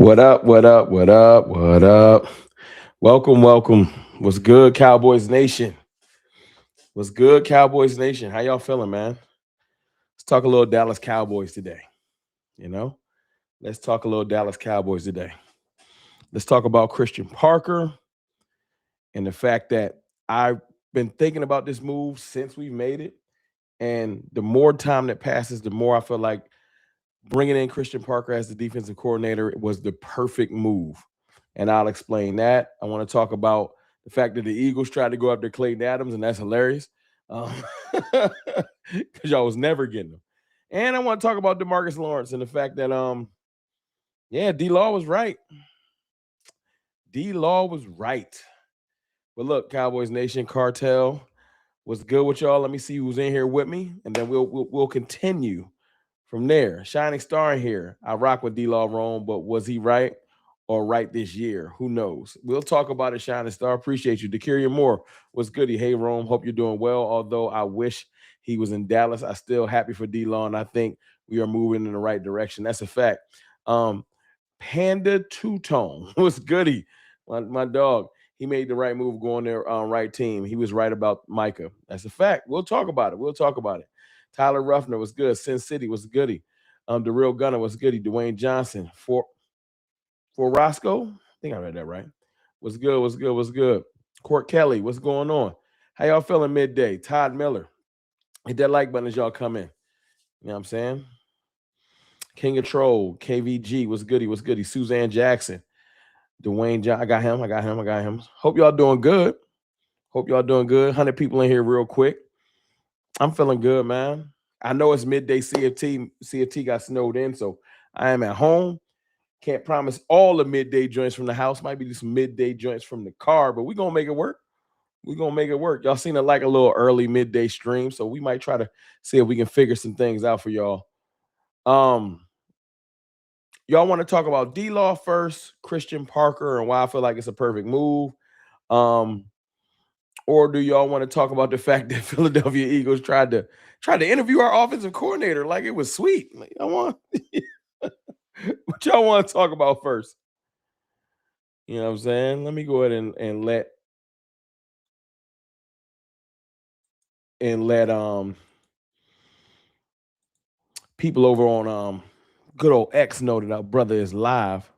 What up? What up? What up? What up? Welcome, welcome. What's good, Cowboys Nation? What's good, Cowboys Nation? How y'all feeling, man? Let's talk a little Dallas Cowboys today. You know, let's talk a little Dallas Cowboys today. Let's talk about Christian Parker and the fact that I've been thinking about this move since we've made it. And the more time that passes, the more I feel like bringing in Christian Parker as the defensive coordinator was the perfect move. And I'll explain that. I want to talk about the fact that the Eagles tried to go after Clayton Adams, and that's hilarious because y'all was never getting him. And I want to talk about Demarcus Lawrence and the fact that, D-Law was right. D-Law was right. But look, Cowboys Nation, Cartel, what's good with y'all? Let me see who's in here with me, and then we'll continue from there. Shining star in here. I rock with D-Law Rome, but was he right or right this year? Who knows? We'll talk about it, Shining Star. Appreciate you. Decaria Moore, what's goody? Hey, Rome, hope you're doing well. Although I wish he was in Dallas, I still happy for D-Law, and I think we are moving in the right direction. That's a fact. Panda Two-Tone, what's goody? My dog. He made the right move going there on right team. He was right about Micah. That's a fact. We'll talk about it. Tyler Ruffner was good. Sin City was goody. The Real Gunner was goody. Dwayne Johnson for Roscoe. I think I read that right. Was good. Court Kelly, what's going on? How y'all feeling midday? Todd Miller. Hit that like button as y'all come in. You know what I'm saying? King of Troll, KVG, what's goody? Suzanne Jackson. Dwayne John, I got him. Hope y'all doing good. 100 people in here real quick. I'm feeling good, man. I know it's midday CFT. CFT got snowed in, so I am at home. Can't promise all the midday joints from the house. Might be some midday joints from the car, but we're going to make it work. Y'all seen it like a little early midday stream, so we might try to see if we can figure some things out for y'all. Y'all want to talk about D-Law first, Christian Parker, and why I feel like it's a perfect move? Or do y'all want to talk about the fact that Philadelphia Eagles tried to interview our offensive coordinator like it was sweet? Like, what y'all want to talk about first? You know what I'm saying? Let me go ahead and let people over on good old X know that our brother is live.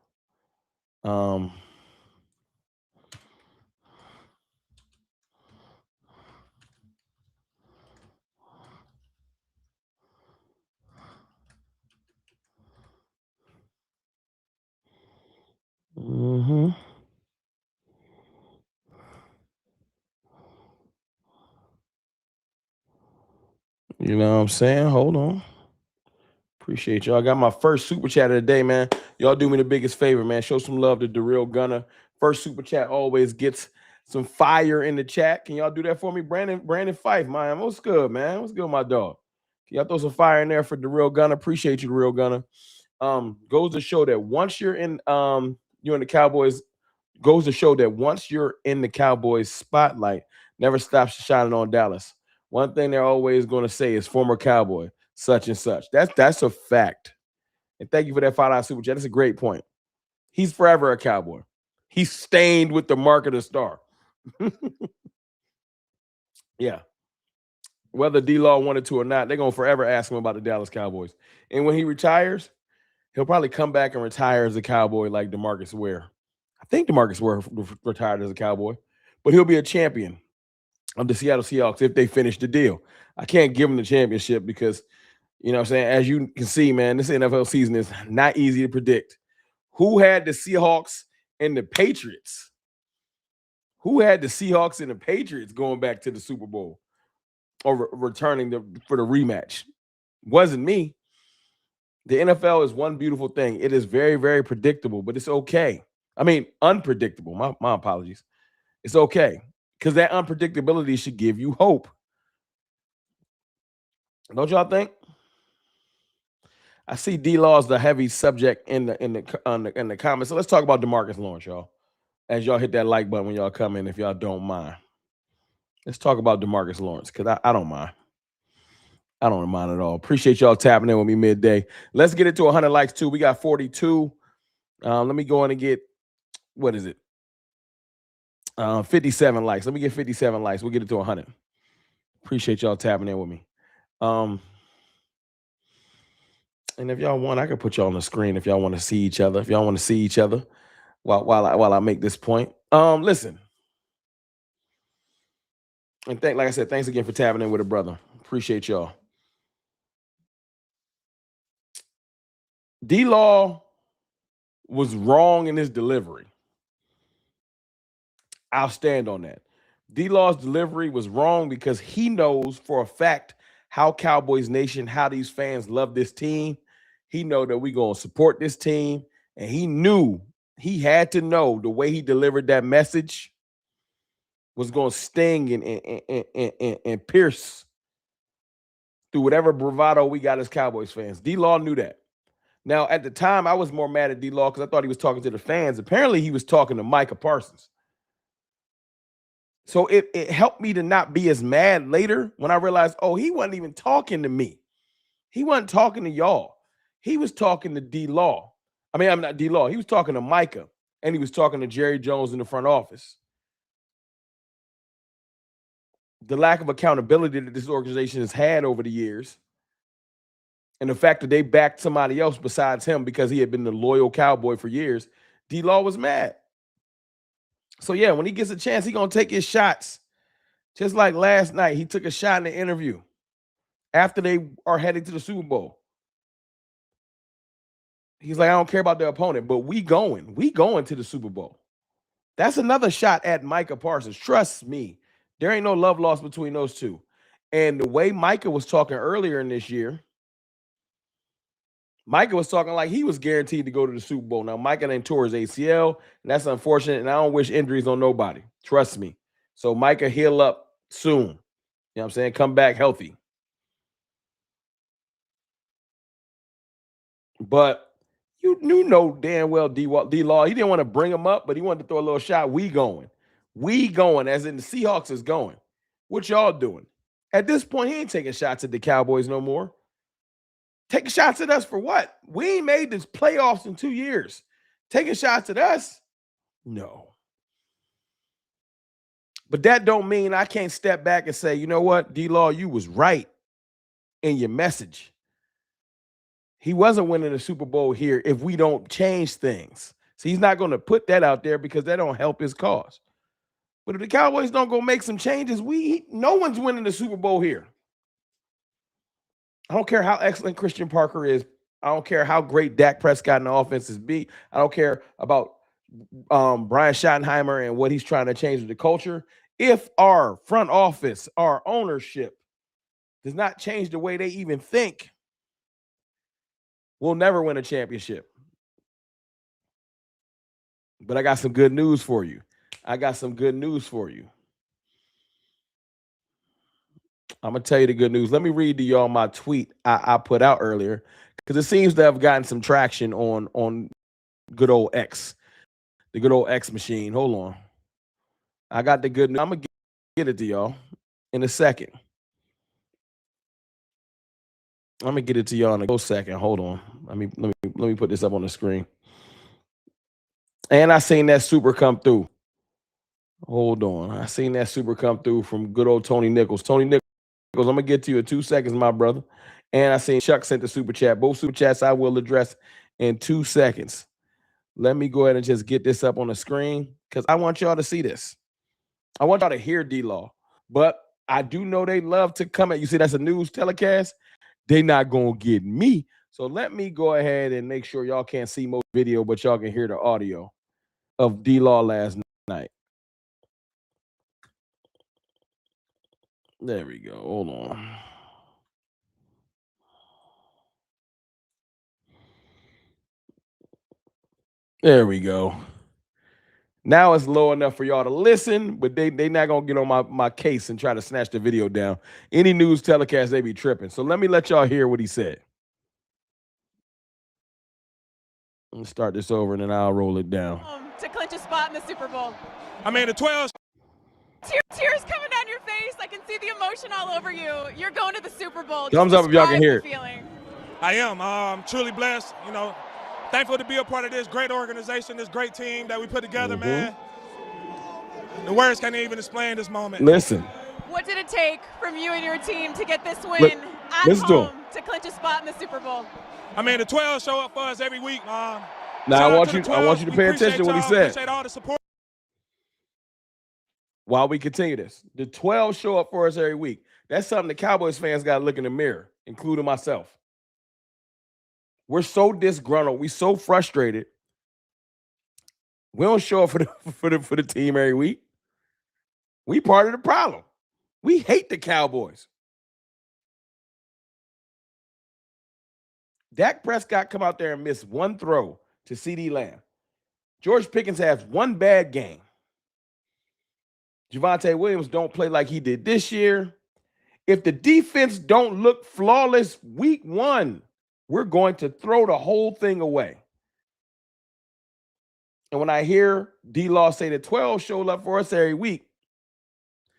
You know what I'm saying? Hold on. Appreciate y'all. I got my first super chat of the day, man. Y'all do me the biggest favor, man. Show some love to the Real Gunner. First super chat always gets some fire in the chat. Can y'all do that for me? Brandon Fife, man. What's good, man? What's good, my dog? Can y'all throw some fire in there for the Real Gunner? Appreciate you, the Real Gunner. Goes to show that once you're in the Cowboys, goes to show that once you're in the Cowboys spotlight, never stops shining on Dallas. One thing they're always going to say is former Cowboy, such and such. That's a fact. And thank you for that $5 super chat. That's a great point. He's forever a Cowboy. He's stained with the mark of the star. Yeah. Whether D-Law wanted to or not, they're going to forever ask him about the Dallas Cowboys. And when he retires, he'll probably come back and retire as a Cowboy like DeMarcus Ware. I think DeMarcus Ware retired as a Cowboy, but he'll be a champion of the Seattle Seahawks if they finish the deal. I can't give him the championship because, you know what I'm saying, as you can see, man, this NFL season is not easy to predict. Who had the Seahawks and the Patriots? Going back to the Super Bowl or returning for the rematch? Wasn't me. The NFL is one beautiful thing. It is very, very predictable, but it's okay. I mean, unpredictable. My apologies. It's okay because that unpredictability should give you hope. Don't y'all think? I see D-Law is the heavy subject in the comments. So let's talk about Demarcus Lawrence, y'all. As y'all hit that like button when y'all come in, if y'all don't mind. Let's talk about Demarcus Lawrence because I don't mind. I don't mind at all. Appreciate y'all tapping in with me midday. Let's get it to 100 likes too. We got 42. Let me go in and get, what is it? 57 likes. Let me get 57 likes. We'll get it to 100. Appreciate y'all tapping in with me. And if y'all want, I could put y'all on the screen if y'all want to see each other. If y'all want to see each other while I make this point. Listen. And like I said, thanks again for tapping in with a brother. Appreciate y'all. D-Law was wrong in his delivery. I'll stand on that. D-Law's delivery was wrong because he knows for a fact how Cowboys Nation, how these fans love this team. He know that we going to support this team. And he knew, he had to know the way he delivered that message was going to sting and pierce through whatever bravado we got as Cowboys fans. D-Law knew that. Now, at the time, I was more mad at D-Law because I thought he was talking to the fans. Apparently, he was talking to Micah Parsons. So it helped me to not be as mad later when I realized, oh, he wasn't even talking to me. He wasn't talking to y'all. He was talking to D-Law. I mean, I'm not D-Law. He was talking to Micah, and he was talking to Jerry Jones in the front office. The lack of accountability that this organization has had over the years, and the fact that they backed somebody else besides him because he had been the loyal Cowboy for years, D-Law was mad. So, yeah, when he gets a chance, he's going to take his shots. Just like last night, he took a shot in the interview after they are heading to the Super Bowl. He's like, I don't care about the opponent, but we going to the Super Bowl. That's another shot at Micah Parsons. Trust me, there ain't no love lost between those two. And the way Micah was talking earlier in this year, Micah was talking like he was guaranteed to go to the Super Bowl. Now, Micah done tore his ACL, and that's unfortunate, and I don't wish injuries on nobody. Trust me. So, Micah, heal up soon. You know what I'm saying? Come back healthy. But you know damn well D-Law, he didn't want to bring him up, but he wanted to throw a little shot. We going, as in the Seahawks is going. What y'all doing? At this point, he ain't taking shots at the Cowboys no more. Taking shots at us for what? We ain't made this playoffs in 2 years. Taking shots at us? No. But that don't mean I can't step back and say, you know what, D-Law, you was right in your message. He wasn't winning the Super Bowl here if we don't change things. So he's not going to put that out there because that don't help his cause. But if the Cowboys don't go make some changes, no one's winning the Super Bowl here. I don't care how excellent Christian Parker is. I don't care how great Dak Prescott and the offense is be. I don't care about Brian Schottenheimer and what he's trying to change with the culture. If our front office, our ownership does not change the way they even think, we'll never win a championship. But I got some good news for you. I'm going to tell you the good news. Let me read to y'all my tweet I put out earlier because it seems to have gotten some traction on good old X, the good old X machine. Hold on. I got the good news. I'm going to get it to y'all in a second. I'm going to get it to y'all in a second. Hold on. Let me put this up on the screen. And I seen that super come through. Hold on. I seen that super come through from good old Tony Nichols. Tony Nichols, I'm going to get to you in 2 seconds, my brother. And I seen Chuck sent the super chat. Both super chats I will address in 2 seconds. Let me go ahead and just get this up on the screen because I want y'all to see this. I want y'all to hear D-Law. But I do know they love to come at you. See, that's a news telecast. They not going to get me. So let me go ahead and make sure y'all can't see most video, but y'all can hear the audio of D-Law last night. There we go. Hold on. There we go. Now it's low enough for y'all to listen, but they not going to get on my case and try to snatch the video down. Any news telecast, they be tripping. So let me let y'all hear what he said. Let's start this over, and then I'll roll it down. To clinch a spot in the Super Bowl. I mean, the 12. Tears coming down your face. I can see the emotion all over you. You're going to the Super Bowl. Thumbs up if y'all can hear it. Feeling. I am. I'm truly blessed. thankful to be a part of this great organization, this great team that we put together, man. The words can't even explain this moment. Listen. What did it take from you and your team to get this win at home to clinch a spot in the Super Bowl? I mean, the 12 show up for us every week. Now I want you to pay attention to what he said. Appreciate all the support. While we continue this, the 12 show up for us every week. That's something the Cowboys fans got to look in the mirror, including myself. We're so disgruntled. We're so frustrated. We don't show up for the team every week. We part of the problem. We hate the Cowboys. Dak Prescott come out there and miss one throw to CeeDee Lamb. George Pickens has one bad game. Javonte Williams don't play like he did this year. If the defense don't look flawless week one, we're going to throw the whole thing away. And when I hear D-Law say that 12 showed up for us every week,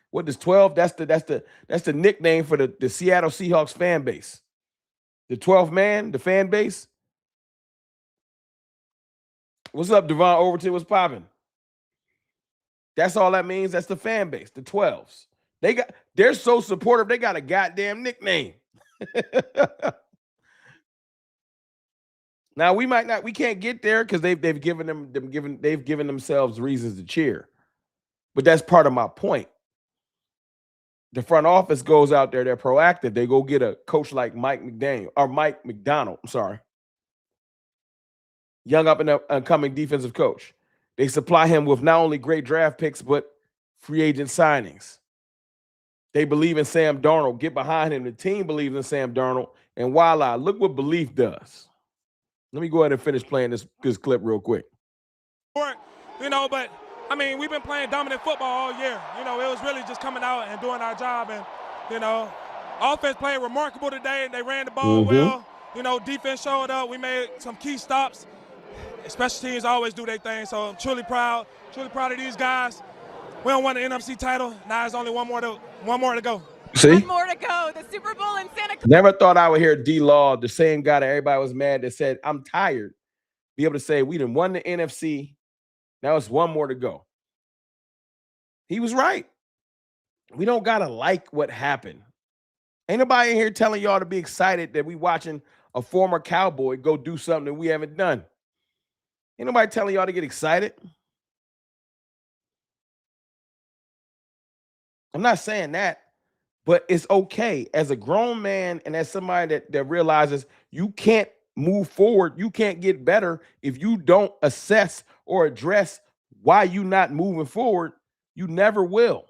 what is 12? That's the nickname for the Seattle Seahawks fan base. The 12th man, the fan base. What's up, Devon Overton? What's popping? That's all that means. That's the fan base, the 12s. They're so supportive, they got a goddamn nickname. Now we can't get there because they've given themselves reasons to cheer. But that's part of my point. The front office goes out there, they're proactive. They go get a coach like Mike McDonald. I'm sorry. Young up and upcoming defensive coach. They supply him with not only great draft picks, but free agent signings. They believe in Sam Darnold. Get behind him. The team believes in Sam Darnold. And voila, look what belief does. Let me go ahead and finish playing this clip real quick. But, I mean, we've been playing dominant football all year. It was really just coming out and doing our job. And, offense played remarkable today. They ran the ball well. Defense showed up. We made some key stops. Special teams always do their thing, so I'm truly proud of these guys. We don't won the NFC title. Now there's only one more to go. See? One more to go. The Super Bowl in Santa Clara. Never thought I would hear D-Law, the same guy that everybody was mad that said, I'm tired, be able to say, we done won the NFC. Now it's one more to go. He was right. We don't got to like what happened. Ain't nobody in here telling y'all to be excited that we watching a former Cowboy go do something that we haven't done. Ain't nobody telling y'all to get excited. I'm not saying that, but it's okay as a grown man and as somebody that realizes you can't move forward, you can't get better if you don't assess or address why you not moving forward. You never will.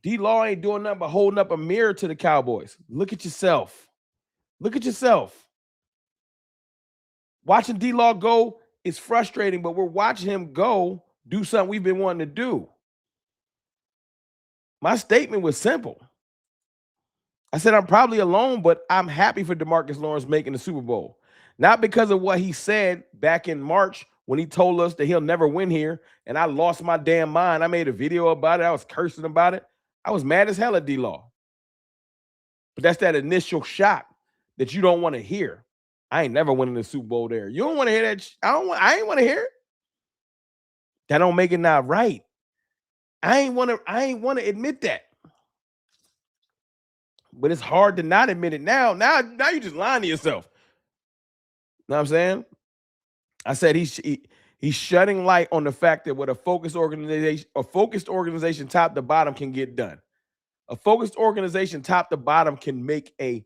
D-Law ain't doing nothing but holding up a mirror to the Cowboys. Look at yourself. Look at yourself. Watching D-Law go is frustrating, but we're watching him go do something we've been wanting to do. My statement was simple. I said I'm probably alone, but I'm happy for Demarcus Lawrence making the Super Bowl. Not because of what he said back in March when he told us that he'll never win here, and I lost my damn mind. I made a video about it. I was cursing about it. I was mad as hell at D-Law. But that's that initial shock that you don't want to hear. I ain't never winning the Super Bowl there. You don't want to hear that. I ain't want to hear it. That don't make it not right. I ain't want to admit that. But it's hard to not admit it now. Now you just lying to yourself. Know what I'm saying? I said he's shedding light on the fact that what a focused organization top to bottom can get done. A focused organization top to bottom can make a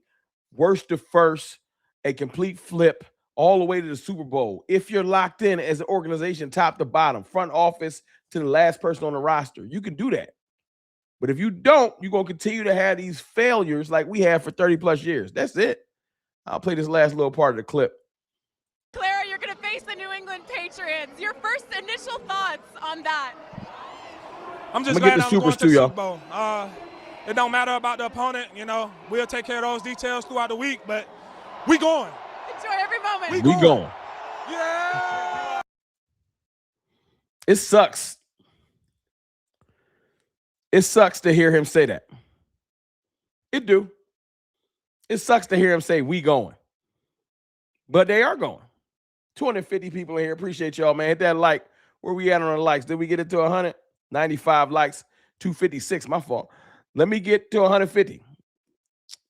worst to first, a complete flip all the way to the Super Bowl. If you're locked in as an organization top to bottom, front office to the last person on the roster, you can do that. But if you don't, you're going to continue to have these failures like we have for 30 plus years. That's it. I'll play this last little part of the clip. Clara, you're going to face the New England Patriots. Your first initial thoughts on that? I'm just glad I'm going to the Super Bowl. It don't matter about the opponent. We'll take care of those details throughout the week, but we going. Enjoy every moment. We going. Yeah. It sucks. It sucks to hear him say that. It do. It sucks to hear him say we going. But they are going. 250 people in here. Appreciate y'all, man. Hit that like. Where we at on the likes? Did we get it to 100? 95 likes, 256. My fault. Let me get to 150.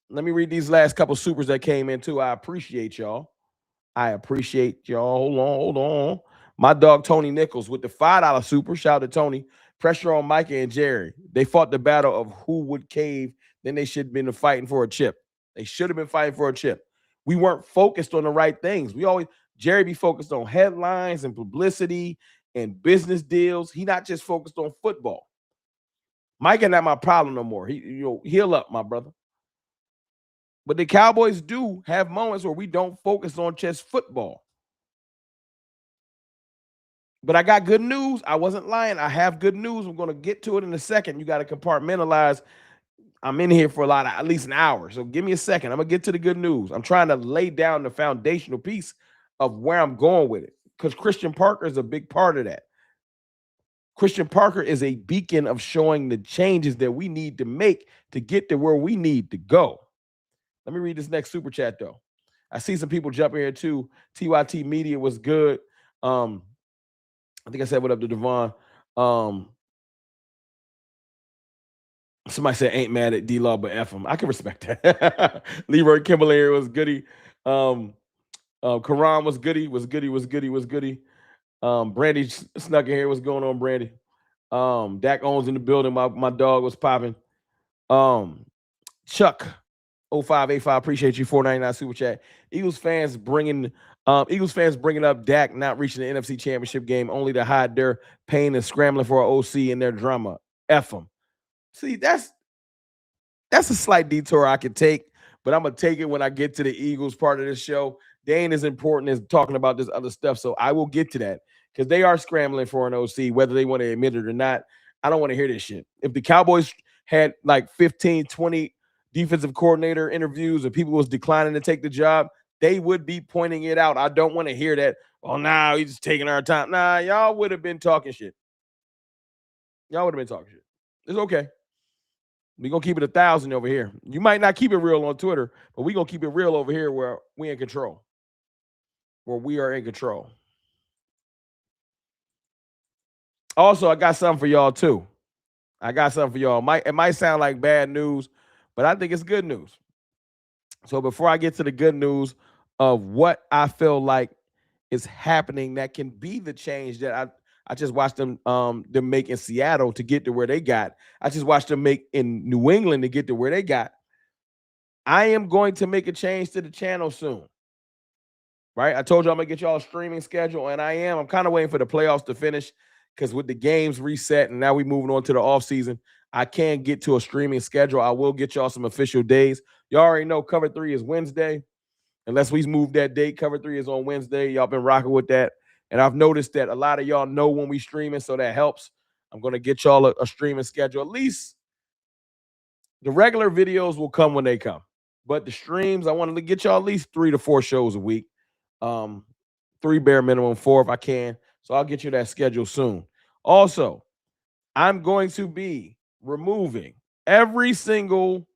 Let me read these last couple supers that came in too. I appreciate y'all. Hold on. My dog Tony Nichols with the $5 super. Shout out to Tony. Pressure on Micah and Jerry. They fought the battle of who would cave. Then they should have been fighting for a chip. They should have been fighting for a chip. We weren't focused on the right things. Jerry be focused on headlines and publicity and business deals. He not just focused on football. Micah not my problem no more. Heal up, my brother. But the Cowboys do have moments where we don't focus on just football. But I got good news. I wasn't lying. I have good news. I'm going to get to it in a second. You got to compartmentalize. I'm in here for at least an hour. So give me a second. I'm going to get to the good news. I'm trying to lay down the foundational piece of where I'm going with it, because Christian Parker is a big part of that. Christian Parker is a beacon of showing the changes that we need to make to get to where we need to go. Let me read this next super chat, though. I see some people jumping here, too. TYT Media was good. I think I said what up to Devon. Somebody said ain't mad at D-Law, but F him. I can respect that. Leroy Kimball here was goody. Karan was goody. Brandy snuck in here. What's going on, Brandy? Dak Owens in the building. My dog was popping. Chuck 0585, appreciate you. $4.99 super chat. Eagles fans bringing up Dak not reaching the NFC Championship game only to hide their pain and scrambling for an OC in their drama. F them. See, that's a slight detour I could take, but I'm gonna take it when I get to the Eagles part of this show. They ain't as important as talking about this other stuff, so I will get to that because they are scrambling for an OC, whether they want to admit it or not. I don't want to hear this shit. If the Cowboys had like 15, 20 defensive coordinator interviews and people was declining to take the job, they would be pointing it out. I don't want to hear that. Oh, now he's just taking our time. Nah, y'all would have been talking shit. It's okay. We're going to keep it 1,000 over here. You might not keep it real on Twitter, but we're going to keep it real over here where we in control. Also, I got something for y'all, too. It might sound like bad news, but I think it's good news. So before I get to the good news of what I feel like is happening that can be the change that I just watched them make in Seattle to get to where they got. I just watched them make in New England to get to where they got. I am going to make a change to the channel soon. Right? I told you I'm going to get y'all a streaming schedule, and I am. I'm kind of waiting for the playoffs to finish because with the games reset and now we moving on to the offseason, I can't get to a streaming schedule. I will get y'all some official days. Y'all already know Cover 3 is Wednesday. Unless we move that date, Cover 3 is on Wednesday. Y'all been rocking with that. And I've noticed that a lot of y'all know when we streaming, so that helps. I'm going to get y'all a streaming schedule. At least the regular videos will come when they come. But the streams, I wanted to get y'all at least 3 to 4 shows a week. 3 bare minimum, 4 if I can. So I'll get you that schedule soon. Also, I'm going to be removing every single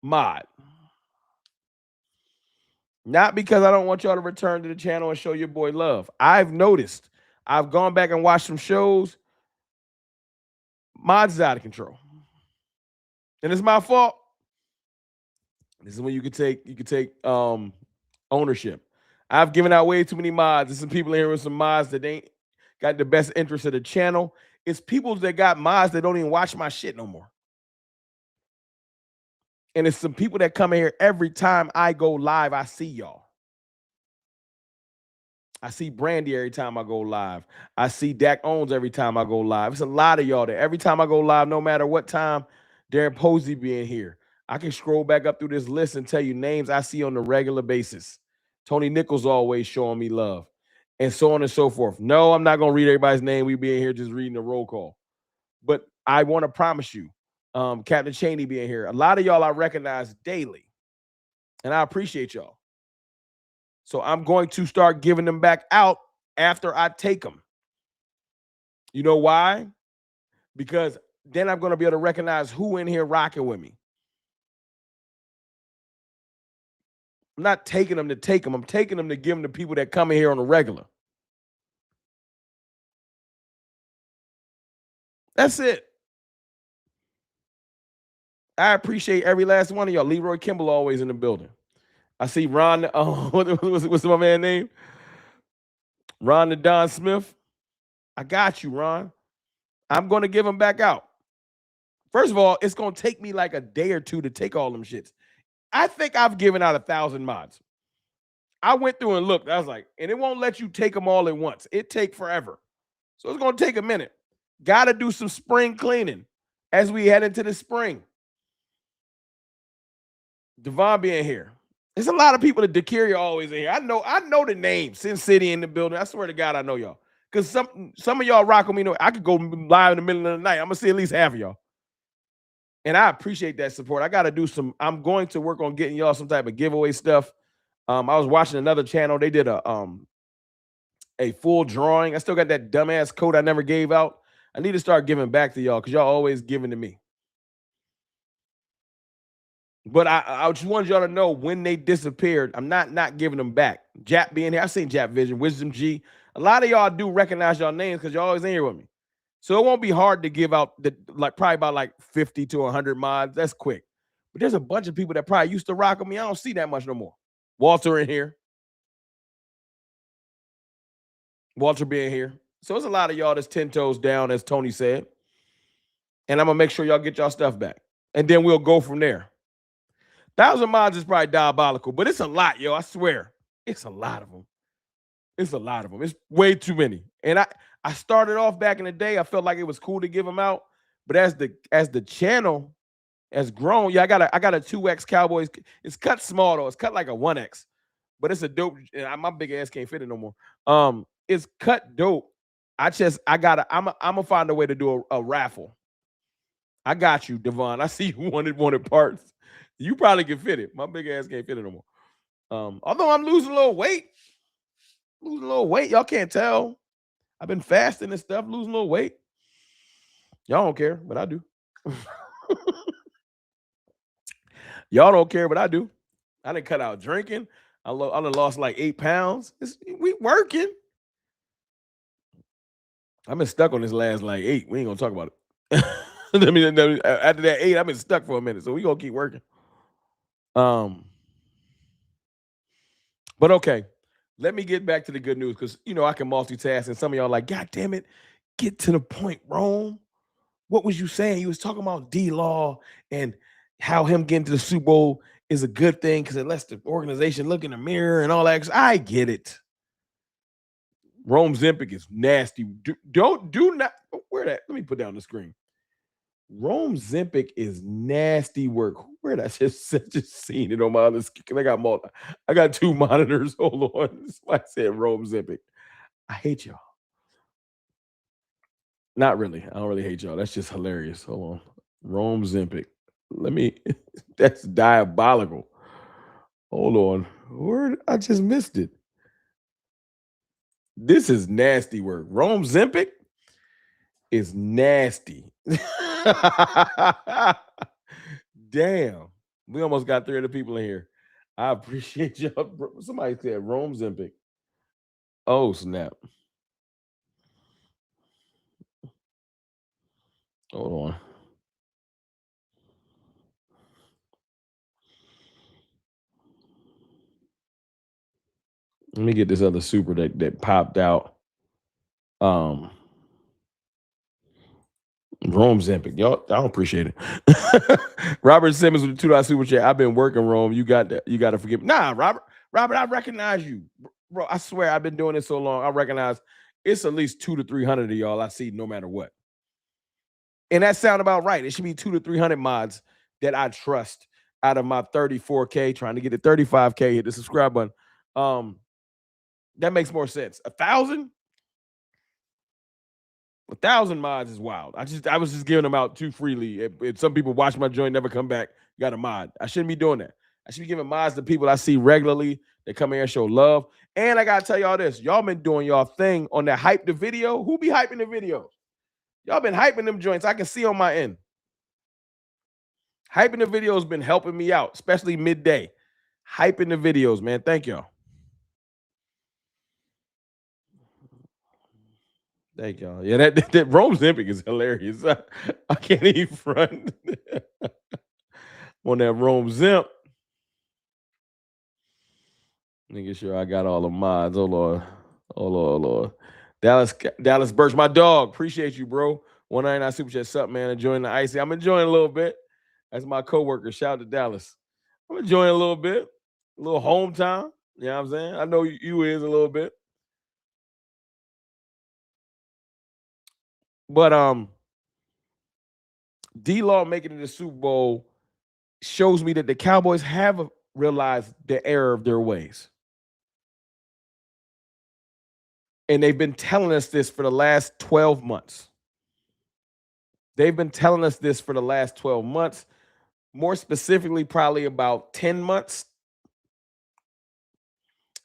mod. Not because I don't want y'all to return to the channel and show your boy love. I've noticed. I've gone back and watched some shows. Mods is out of control. And it's my fault. This is when you could take ownership. I've given out way too many mods. There's some people in here with some mods that ain't got the best interest of the channel. It's people that got mods that don't even watch my shit no more. And it's some people that come in here every time I go live. I see y'all. I see Brandy every time I go live. I see Dak Owens every time I go live. It's a lot of y'all there. Every time I go live, no matter what time, Darren Posey being here. I can scroll back up through this list and tell you names I see on a regular basis. Tony Nichols always showing me love. And so on and so forth. No, I'm not going to read everybody's name. We being here just reading the roll call. But I want to promise you, Captain Cheney being here. A lot of y'all I recognize daily, and I appreciate y'all. So I'm going to start giving them back out after I take them. You know why? Because then I'm going to be able to recognize who in here rocking with me. I'm not taking them to take them. I'm taking them to give them to people that come in here on a regular. That's it. I appreciate every last one of y'all. Leroy Kimball always in the building. I see Ron. What's my man name? Ron the Don Smith. I got you, Ron. I'm going to give them back out. First of all, it's going to take me like a day or two to take all them shits. I think I've given out 1,000 mods. I went through and looked. I was like, and it won't let you take them all at once. It take forever. So it's going to take a minute. Got to do some spring cleaning as we head into the spring. Devon being here. There's a lot of people that Dakiri always in here. I know the name. Sin City in the building. I swear to God, I know y'all. Because some of y'all rock with me. I could go live in the middle of the night. I'm going to see at least half of y'all. And I appreciate that support. I got to do some. I'm going to work on getting y'all some type of giveaway stuff. I was watching another channel. They did a full drawing. I still got that dumbass coat I never gave out. I need to start giving back to y'all because y'all always giving to me. But I just wanted y'all to know when they disappeared, I'm not giving them back. Jap being here. I've seen Jap Vision, Wisdom G. A lot of y'all do recognize y'all names because y'all always in here with me. So it won't be hard to give out probably about 50 to 100 mods. That's quick. But there's a bunch of people that probably used to rock with me. I don't see that much no more. Walter in here. Walter being here. So there's a lot of y'all that's 10 toes down, as Tony said. And I'm going to make sure y'all get y'all stuff back. And then we'll go from there. 1,000 mods is probably diabolical, but it's a lot, yo. I swear. It's a lot of them. It's a lot of them. It's way too many. And I started off back in the day. I felt like it was cool to give them out. But as the channel has grown, yeah, I got a 2X Cowboys. It's cut small, though. It's cut like a 1X. But it's a dope. My big ass can't fit it no more. It's cut dope. I'm gonna find a way to do a raffle. I got you, Devon. I see you wanted parts. You probably can fit it. My big ass can't fit it no more. Although I'm losing a little weight. Y'all can't tell. I've been fasting and stuff, losing a little weight. Y'all don't care, but I do. Y'all don't care, but I do. I didn't cut out drinking. I done lost like 8 pounds. We working. I've been stuck on this last 8. We ain't gonna talk about it. After that 8, I've been stuck for a minute, so we gonna keep working. But okay, let me get back to the good news because I can multitask, and some of y'all like, God damn it, get to the point, Rome. What was you saying? You was talking about D-Law and how him getting to the Super Bowl is a good thing because it lets the organization look in the mirror and all that. I get it. Rome Zempic is nasty. Do not where that. Let me put down the screen. Rome Zempic is nasty work. Where did I just seen it on my other screen? I got 2 monitors. Hold on. That's why I said Rome Zempic. I hate y'all. Not really. I don't really hate y'all. That's just hilarious. Hold on. Rome Zempic. That's diabolical. Hold on. I just missed it. This is nasty work. Rome Zempic is nasty. Damn. We almost got 300 people in here. I appreciate y'all. Somebody said Rome Zempic. Oh, snap. Hold on. Let me get this other super that popped out. Rome Zempic. Y'all, I don't appreciate it. Robert Simmons with the $2 super chat. I've been working, Rome. You got to forgive me. Nah, Robert, I recognize you. Bro, I swear I've been doing this so long. I recognize it's at least 200 to 300 of y'all I see no matter what. And that sound about right. It should be 200 to 300 mods that I trust out of my 34K, trying to get to 35K, hit the subscribe button. That makes more sense. 1,000? 1,000 mods is wild. I was just giving them out too freely. If some people watch my joint, never come back, got a mod. I shouldn't be doing that. I should be giving mods to people I see regularly that come here and show love. And I gotta tell y'all this: y'all been doing y'all thing on that hype the video. Who be hyping the videos? Y'all been hyping them joints. I can see on my end. Hyping the video has been helping me out, especially midday. Hyping the videos, man. Thank y'all. Thank y'all. Yeah, that Rome Zempic is hilarious. I can't even front on that Rome Zemp. Nigga, sure I got all the mods. Oh Lord. Oh Lord, oh Lord. Dallas Birch, my dog. Appreciate you, bro. 199 Super Chat. Sup, man? Enjoying the icy. I'm enjoying a little bit. That's my coworker. Shout out to Dallas. I'm enjoying a little bit. A little hometown. You know what I'm saying? I know you is a little bit. But D-Law making it to the Super Bowl shows me that the Cowboys have realized the error of their ways. And they've been telling us this for the last 12 months. They've been telling us this for the last 12 months. More specifically, probably about 10 months.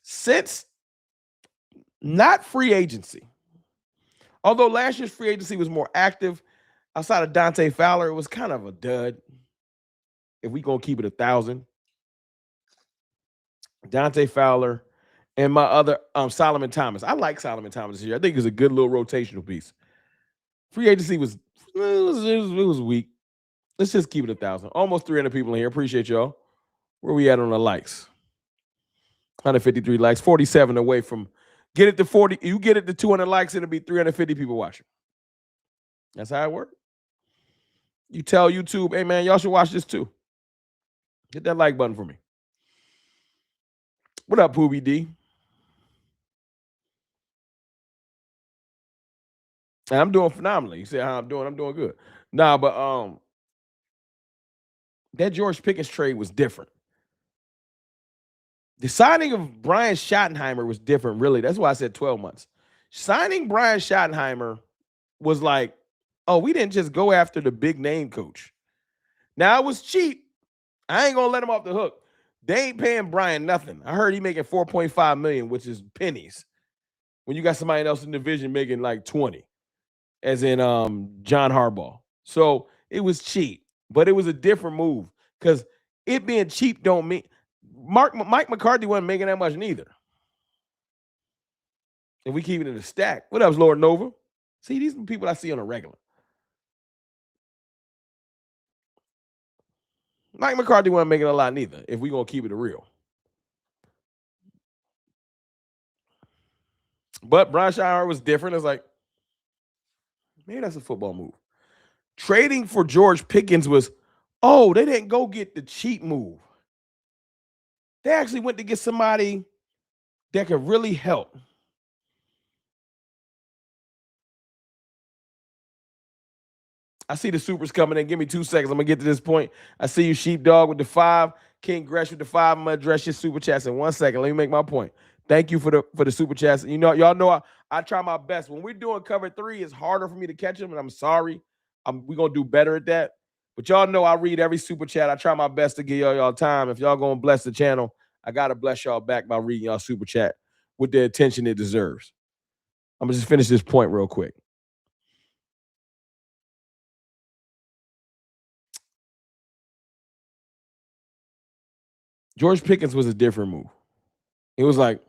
Since not free agency. Although last year's free agency was more active, outside of Dante Fowler, it was kind of a dud. If we gonna keep it 1,000. Dante Fowler and my other Solomon Thomas. I like Solomon Thomas this year. I think it's a good little rotational piece. Free agency was weak. Let's just keep it 1,000. Almost 300 people in here. Appreciate y'all. Where we at on the likes? 153 likes. 47 away from get it to 40. You get it to 200 likes, it'll be 350 people watching. That's how it works. You tell YouTube, hey man, y'all should watch this too. Hit that like button for me. What up, Poobie D? And I'm doing phenomenally. You see how I'm doing? I'm doing good. Nah, but that George Pickens trade was different. The signing of Brian Schottenheimer was different, really. That's why I said 12 months. Signing Brian Schottenheimer was like, oh, we didn't just go after the big name coach. Now, it was cheap. I ain't going to let him off the hook. They ain't paying Brian nothing. I heard he making $4.5 million, which is pennies. When you got somebody else in the division making like 20, as in John Harbaugh. So it was cheap, but it was a different move because it being cheap don't mean Mike McCarthy wasn't making that much neither. And we keep it in the stack. What up, Lord Nova? See, these are people I see on a regular. Mike McCarthy wasn't making a lot neither, if we're going to keep it real. But Brian Schottenheimer was different. It's like, maybe that's a football move. Trading for George Pickens was, oh, they didn't go get the cheap move. They actually went to get somebody that could really help. I see the supers coming in. Give me 2 seconds. I'm going to get to this point. I see you, Sheepdog, with the 5. King Gresh with the 5. I'm going to address your super chats in 1 second. Let me make my point. Thank you for the super chats. You know, y'all know I try my best. When we're doing cover 3, it's harder for me to catch them, and I'm sorry. We're going to do better at that. But y'all know I read every super chat. I try my best to give y'all time. If y'all going to bless the channel, I got to bless y'all back by reading y'all super chat with the attention it deserves. I'm going to just finish this point real quick. George Pickens was a different move. It was like,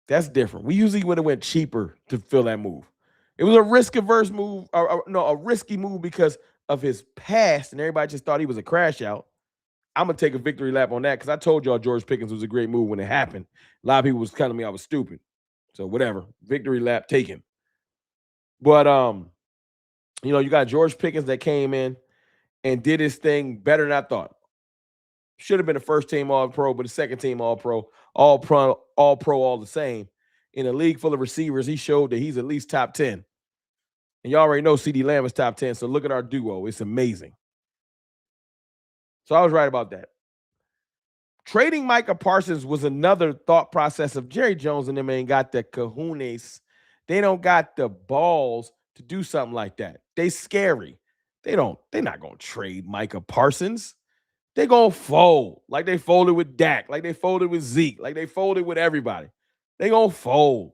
that's different. We usually would have went cheaper to fill that move. It was a risk-averse move, a risky move because of his past, and everybody just thought he was a crash out. I'm going to take a victory lap on that because I told y'all George Pickens was a great move when it happened. A lot of people was telling me I was stupid. So whatever. Victory lap taken. But, you got George Pickens that came in and did his thing better than I thought. Should have been a first-team All-Pro, but a second-team All-Pro, all the same. In a league full of receivers, he showed that he's at least top 10. And y'all already know CeeDee Lamb is top 10, so look at our duo. It's amazing. So I was right about that. Trading Micah Parsons was another thought process of Jerry Jones and them ain't got the kahunas. They don't got the balls to do something like that. They scary. They're not going to trade Micah Parsons. They're going to fold like they folded with Dak, like they folded with Zeke, like they folded with everybody. They're going to fold.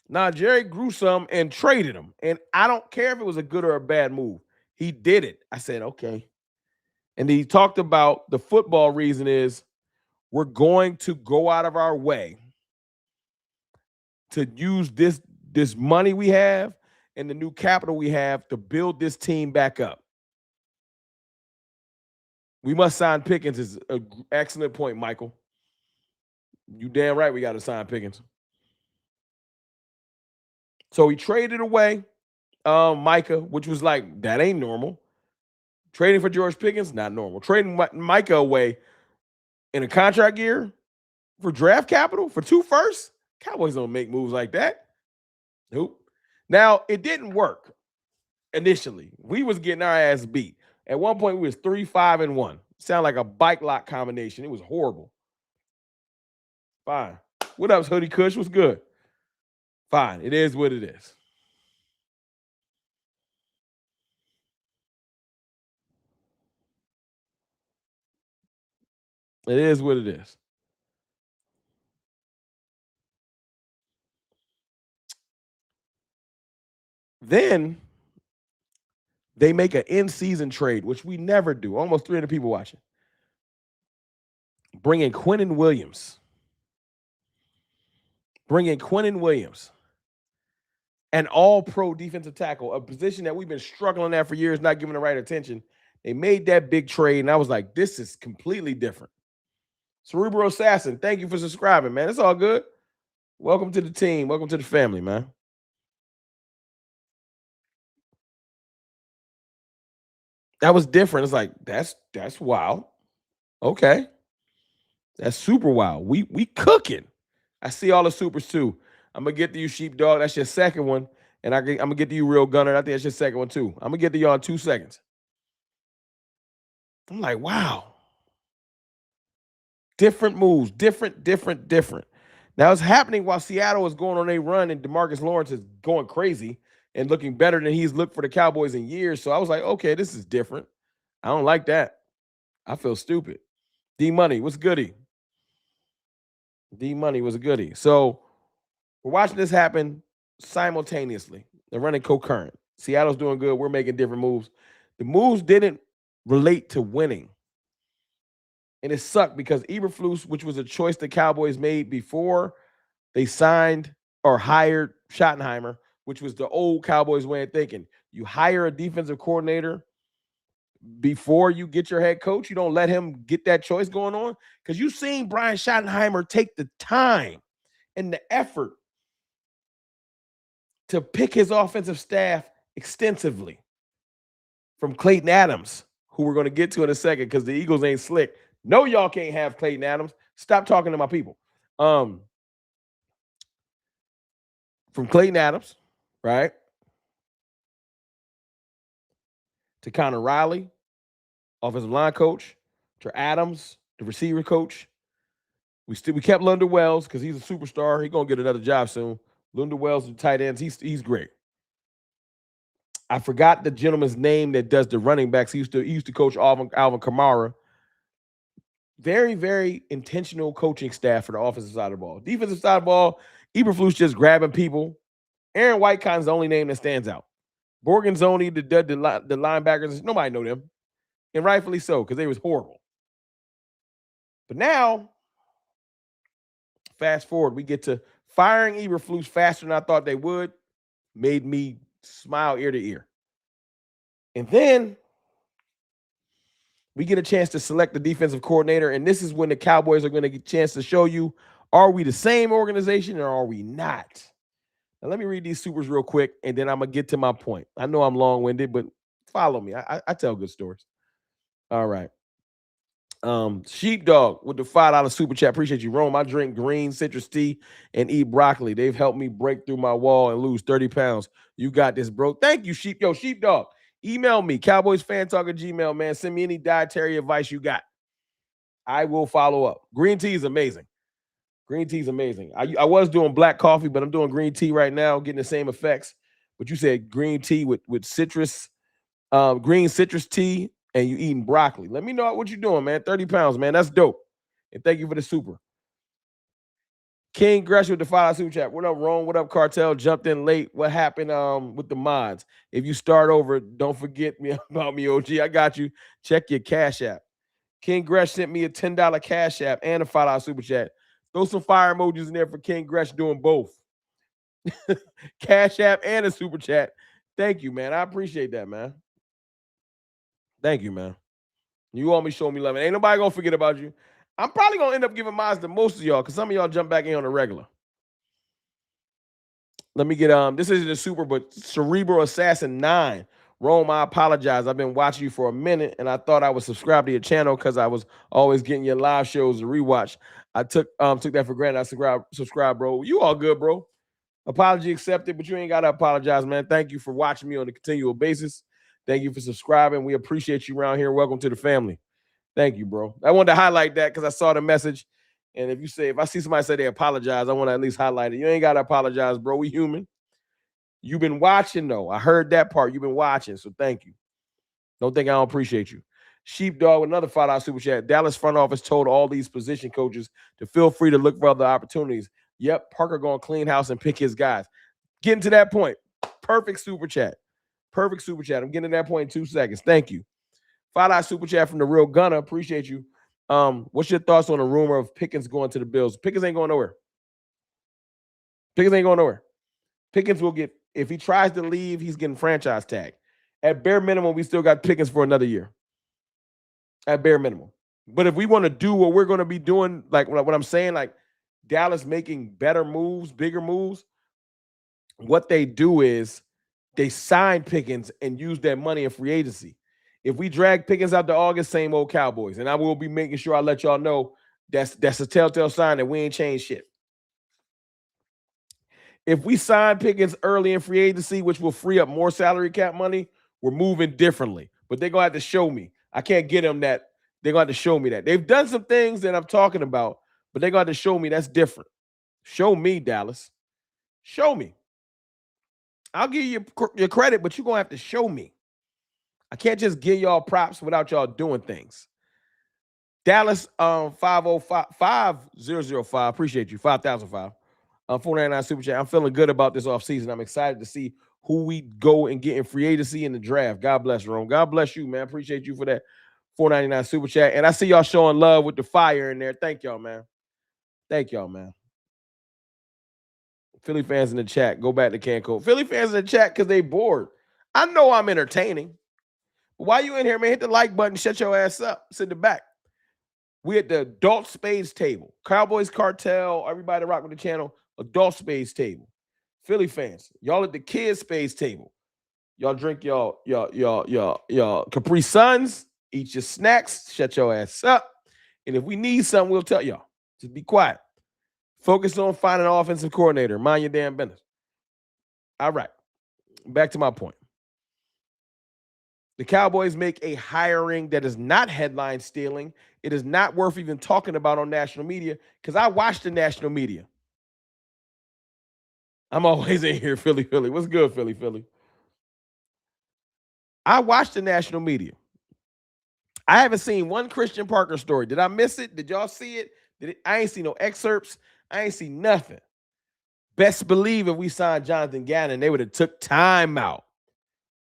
Now, Jerry grew some and traded him. And I don't care if it was a good or a bad move. He did it. I said, okay. And he talked about the football reason is we're going to go out of our way to use this money we have and the new capital we have to build this team back up. We must sign Pickens is an excellent point, Michael. You damn right we got to sign Pickens. So he traded away Micah, which was like, that ain't normal. Trading for George Pickens, not normal. Trading Micah away in a contract year for draft capital for 2 firsts? Cowboys don't make moves like that. Nope. Now, it didn't work initially. We was getting our ass beat. At one point, we was 3-5-1. Sound like a bike lock combination. It was horrible. Fine. What up, Hoodie Kush? What's good? Fine. It is what it is. It is what it is. Then they make an in-season trade, which we never do. Almost 300 people watching. Bring in Quinnen Williams. An all-pro defensive tackle, a position that we've been struggling at for years, not giving the right attention. They made that big trade, and I was like, this is completely different. Cerebral Assassin, thank you for subscribing, man. It's all good. Welcome to the team. Welcome to the family, man. That was different. It's like, that's wild. Okay. That's super wild. We cooking. I see all the supers too. I'm going to get to you, Sheepdog. That's your second one. And I'm going to get to you, Real Gunner. I think that's your second one too. I'm going to get to y'all in 2 seconds. I'm like, wow. Different moves. Different. Now, it's happening while Seattle is going on a run and Demarcus Lawrence is going crazy and looking better than he's looked for the Cowboys in years. So I was like, okay, this is different. I don't like that. I feel stupid. D-Money, what's goody? D-Money was a goodie. So we're watching this happen simultaneously. They're running concurrent. Seattle's doing good. We're making different moves. The moves didn't relate to winning. And it sucked because Eberflus, which was a choice the Cowboys made before they signed or hired Schottenheimer, which was the old Cowboys way of thinking. You hire a defensive coordinator before you get your head coach. You don't let him get that choice going on, because you've seen Brian Schottenheimer take the time and the effort to pick his offensive staff extensively, from Clayton Adams, who we're going to get to in a second because the Eagles ain't slick. No, y'all can't have Clayton Adams. Stop talking to my people. From Clayton Adams, right, to Connor Riley, offensive line coach, to Adams, the receiver coach. We kept Lunder Wells because he's a superstar. He's gonna get another job soon. Lunder Wells, the tight ends, he's great. I forgot the gentleman's name that does the running backs. He used to coach Alvin Kamara. Very, very intentional coaching staff for the offensive side of the ball. Defensive side of the ball, Eberflus just grabbing people. Aaron Whitecon's the only name that stands out. Borgonzoni, the linebackers, nobody know them. And rightfully so, because they was horrible. But now, fast forward, we get to firing Eberflus faster than I thought they would. Made me smile ear to ear. And then we get a chance to select the defensive coordinator, and this is when the Cowboys are going to get a chance to show you, are we the same organization or are we not? Now, let me read these supers real quick, and then I'm going to get to my point. I know I'm long-winded, but follow me. I tell good stories. All right. Sheepdog with the $5 super chat. Appreciate you, Rome. I drink green citrus tea and eat broccoli. They've helped me break through my wall and lose 30 pounds. You got this, bro. Thank you, Sheepdog. Email me, CowboysFanTalk@gmail.com, man. Send me any dietary advice you got. I will follow up. Green tea is amazing. I was doing black coffee, but I'm doing green tea right now, getting the same effects. But you said green tea with citrus, green citrus tea, and you eating broccoli. Let me know what you're doing, man. 30 pounds, man. That's dope. And thank you for the super. King Gresh with the $5 super chat. What up, Rome? What up, Cartel? Jumped in late. What happened with the mods? If you start over, don't forget me about me, OG. I got you. Check your Cash App. King Gresh sent me a $10 Cash App and a $5 super chat. Throw some fire emojis in there for King Gresh doing both. Cash App and a super chat. Thank you, man. I appreciate that, man. Thank you, man. You all me show me love. Ain't nobody gonna forget about you. I'm probably gonna end up giving mine to most of y'all because some of y'all jump back in on the regular. Let me get this isn't a super, but Cerebral Assassin 9. Rome, I apologize. I've been watching you for a minute, and I thought I would subscribe to your channel because I was always getting your live shows to rewatch. I took that for granted. I subscribe, bro. You all good, bro. Apology accepted, but you ain't gotta apologize, man. Thank you for watching me on a continual basis. Thank you for subscribing. We appreciate you around here. Welcome to the family. Thank you, bro. I wanted to highlight that because I saw the message. And if I see somebody say they apologize, I want to at least highlight it. You ain't got to apologize, bro. We human. You've been watching, though. I heard that part. You've been watching, so thank you. Don't think I don't appreciate you. Sheepdog with another $5 super chat. Dallas front office told all these position coaches to feel free to look for other opportunities. Yep, Parker going to clean house and pick his guys. Getting to that point. Perfect super chat. Perfect super chat. I'm getting to that point in 2 seconds. Thank you. $5 super chat from the Real Gunner. Appreciate you. What's your thoughts on the rumor of Pickens going to the Bills? Pickens ain't going nowhere. Pickens ain't going nowhere. Pickens will get, if he tries to leave, he's getting franchise tag. At bare minimum, we still got Pickens for another year. At bare minimum. But if we want to do what we're going to be doing, like what I'm saying, like Dallas making better moves, bigger moves, what they do is they sign Pickens and use that money in free agency. If we drag Pickens out to August, same old Cowboys. And I will be making sure I let y'all know that's a telltale sign that we ain't changed shit. If we sign Pickens early in free agency, which will free up more salary cap money, we're moving differently. But they're going to have to show me. I can't get them that. They're going to have to show me that. They've done some things that I'm talking about, but they're going to have to show me that's different. Show me, Dallas. Show me. I'll give you your credit, but you're going to have to show me. I can't just give y'all props without y'all doing things. Dallas 5005. Appreciate you. 5005. 499 super chat. I'm feeling good about this offseason. I'm excited to see who we go and get in free agency in the draft. God bless, Rome. God bless you, man. Appreciate you for that 499 super chat. And I see y'all showing love with the fire in there. Thank y'all, man. Thank y'all, man. Philly fans in the chat. Go back to Cancun. Philly fans in the chat because they bored. I know I'm entertaining. Why you in here, man? Hit the like button. Shut your ass up. Sit in the back. We at the adult spades table. Cowboys Cartel, everybody rock with the channel. Adult spades table. Philly fans, y'all at the kids spades table. Y'all drink y'all Capri Suns. Eat your snacks. Shut your ass up. And if we need something, we'll tell y'all. Just be quiet. Focus on finding an offensive coordinator. Mind your damn business. All right. Back to my point. The Cowboys make a hiring that is not headline stealing. It is not worth even talking about on national media because I watch the national media. I'm always in here, Philly. What's good, Philly? I watch the national media. I haven't seen one Christian Parker story. Did I miss it? Did y'all see it? I ain't seen no excerpts. I ain't seen nothing. Best believe if we signed Jonathan Gannon, they would have took time out.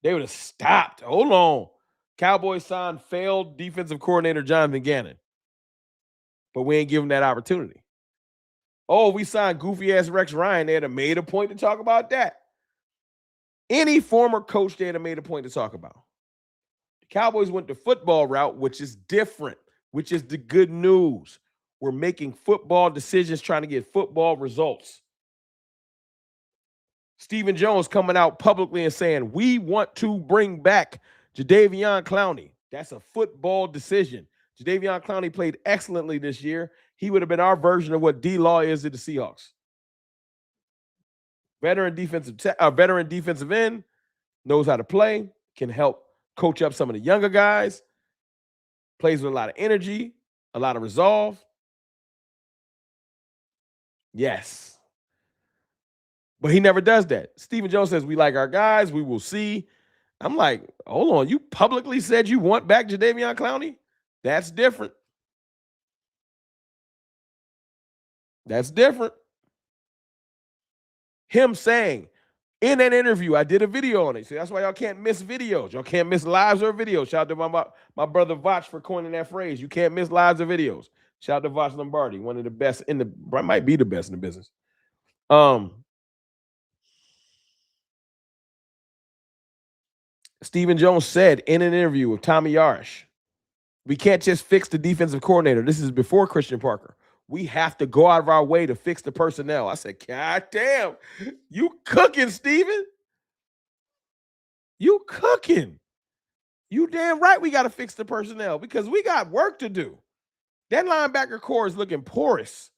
They would have stopped. Hold on. Cowboys signed failed defensive coordinator Jonathan Gannon. But we ain't giving that opportunity. Oh, we signed goofy-ass Rex Ryan. They'd have made a point to talk about that. Any former coach they'd have made a point to talk about. The Cowboys went the football route, which is different, which is the good news. We're making football decisions, trying to get football results. Stephen Jones coming out publicly and saying, we want to bring back Jadeveon Clowney. That's a football decision. Jadeveon Clowney played excellently this year. He would have been our version of what D-Law is to the Seahawks. Veteran defensive end, knows how to play, can help coach up some of the younger guys, plays with a lot of energy, a lot of resolve. Yes. But he never does that. Stephen Jones says, we like our guys. We will see. I'm like, hold on. You publicly said you want back Jadeveon Clowney? That's different. That's different. Him saying in an interview, I did a video on it. So that's why y'all can't miss videos. Y'all can't miss lives or videos. Shout out to my brother Vach for coining that phrase. You can't miss lives or videos. Shout out to Vach Lombardi, one of the best might be the best in the business. Stephen Jones said in an interview with Tommy Yarish, we can't just fix the defensive coordinator. This is before Christian Parker. We have to go out of our way to fix the personnel. I said, God damn, you cooking, Stephen. You cooking. You damn right we got to fix the personnel because we got work to do. That linebacker core is looking porous.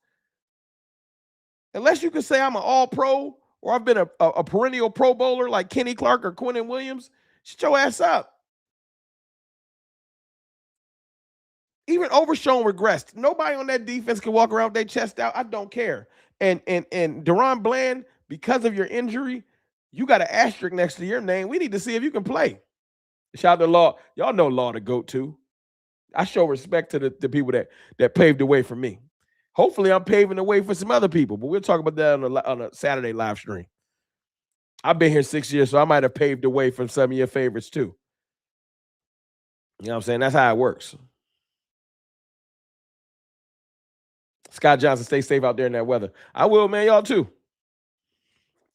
Unless you can say I'm an all-pro or I've been a perennial pro bowler like Kenny Clark or Quinnen Williams, shut your ass up. Even Overshown regressed. Nobody on that defense can walk around with their chest out. I don't care. And Deron Bland, because of your injury, you got an asterisk next to your name. We need to see if you can play. Shout out to Law. Y'all know Law the GOAT too. I show respect to the people that paved the way for me. Hopefully, I'm paving the way for some other people, but we'll talk about that on a Saturday live stream. I've been here 6 years, so I might have paved the way for some of your favorites too. You know what I'm saying? That's how it works. Scott Johnson, stay safe out there in that weather. I will, man. Y'all too.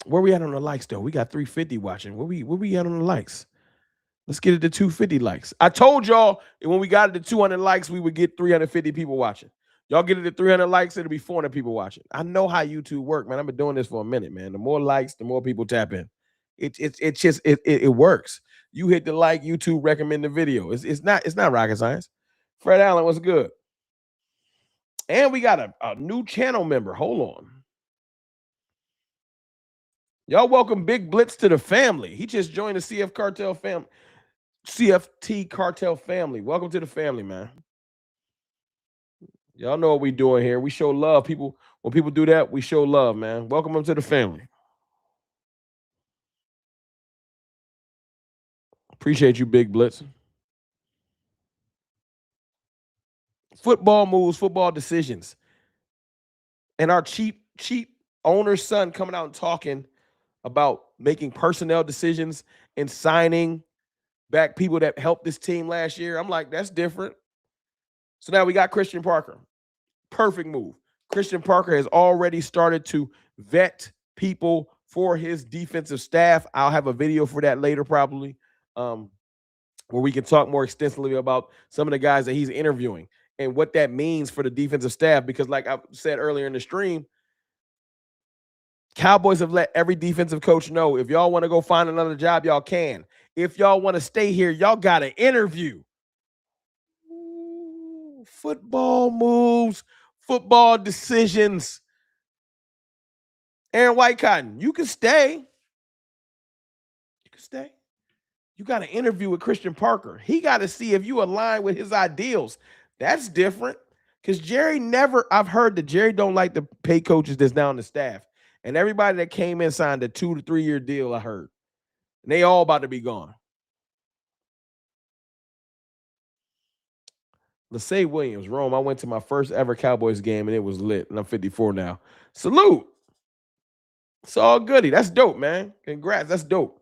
Where we at on the likes, though? We got 350 watching. Where we at on the likes? Let's get it to 250 likes. I told y'all when we got it to 200 likes, we would get 350 people watching. Y'all get it to 300 likes, it'll be 400 people watching. I know how YouTube work, man. I've been doing this for a minute, man. The more likes, the more people tap in. It works. You hit the like, YouTube recommend the video. It's not rocket science. Fred Allen, what's good? And we got a new channel member. Hold on. Y'all welcome Big Blitz to the family. He just joined the CFT Cartel family. Welcome to the family, man. Y'all know what we doing here. We show love. When people do that, we show love, man. Welcome them to the family. Appreciate you, Big Blitz. Football moves, football decisions. And our cheap owner's son coming out and talking about making personnel decisions and signing back people that helped this team last year. I'm like, that's different. So now we got Christian Parker. Perfect move. Christian Parker has already started to vet people for his defensive staff. I'll have a video for that later probably, where we can talk more extensively about some of the guys that he's interviewing and what that means for the defensive staff. Because like I said earlier in the stream, Cowboys have let every defensive coach know if y'all want to go find another job, y'all can. If y'all want to stay here, y'all got to interview. Ooh, football moves, football decisions. Aaron Whitecotton, you can stay. You can stay. You got to interview with Christian Parker. He got to see if you align with his ideals. That's different. Because I've heard that Jerry don't like to pay coaches that's down the staff. And everybody that came in signed a 2 to 3 year deal, I heard. And they all about to be gone. Lacey Williams, Rome. I went to my first ever Cowboys game and it was lit. And I'm 54 now. Salute. It's all goody. That's dope, man. Congrats. That's dope.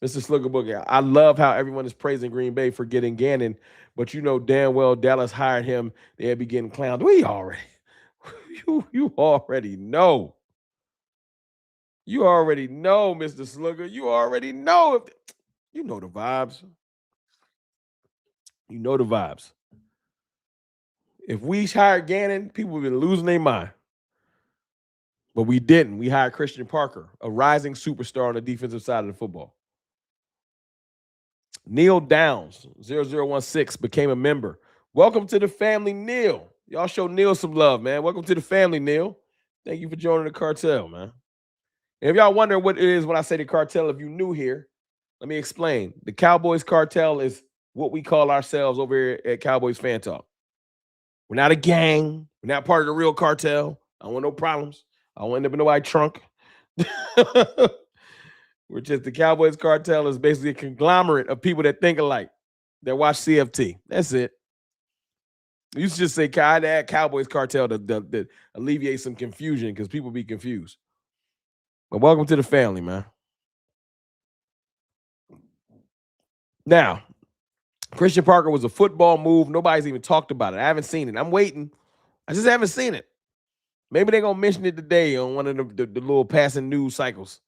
Mr. Sluggerbook, I love how everyone is praising Green Bay for getting Gannon, but you know damn well Dallas hired him. They'd be getting clowned. You already know. You already know, Mr. Slugger. You already know. You know the vibes. You know the vibes. If we hired Gannon, people would have been losing their mind. But we didn't. We hired Christian Parker, a rising superstar on the defensive side of the football. Neil Downs, 0016, became a member. Welcome to the family, Neil. Y'all show Neil some love, man. Welcome to the family, Neil. Thank you for joining the cartel, man. And if y'all wonder what it is when I say the cartel, if you're new here, let me explain. The Cowboys cartel is what we call ourselves over here at Cowboys Fan Talk. We're not a gang. We're not part of the real cartel. I don't want no problems. I don't end up in nobody's trunk. We're just the Cowboys cartel is basically a conglomerate of people that think alike, that watch CFT. That's it. You should just say add Cowboys cartel to alleviate some confusion because people be confused. But welcome to the family, man. Now, Christian Parker was a football move. Nobody's even talked about it. I haven't seen it. I'm waiting. I just haven't seen it. Maybe they're going to mention it today on one of the little passing news cycles.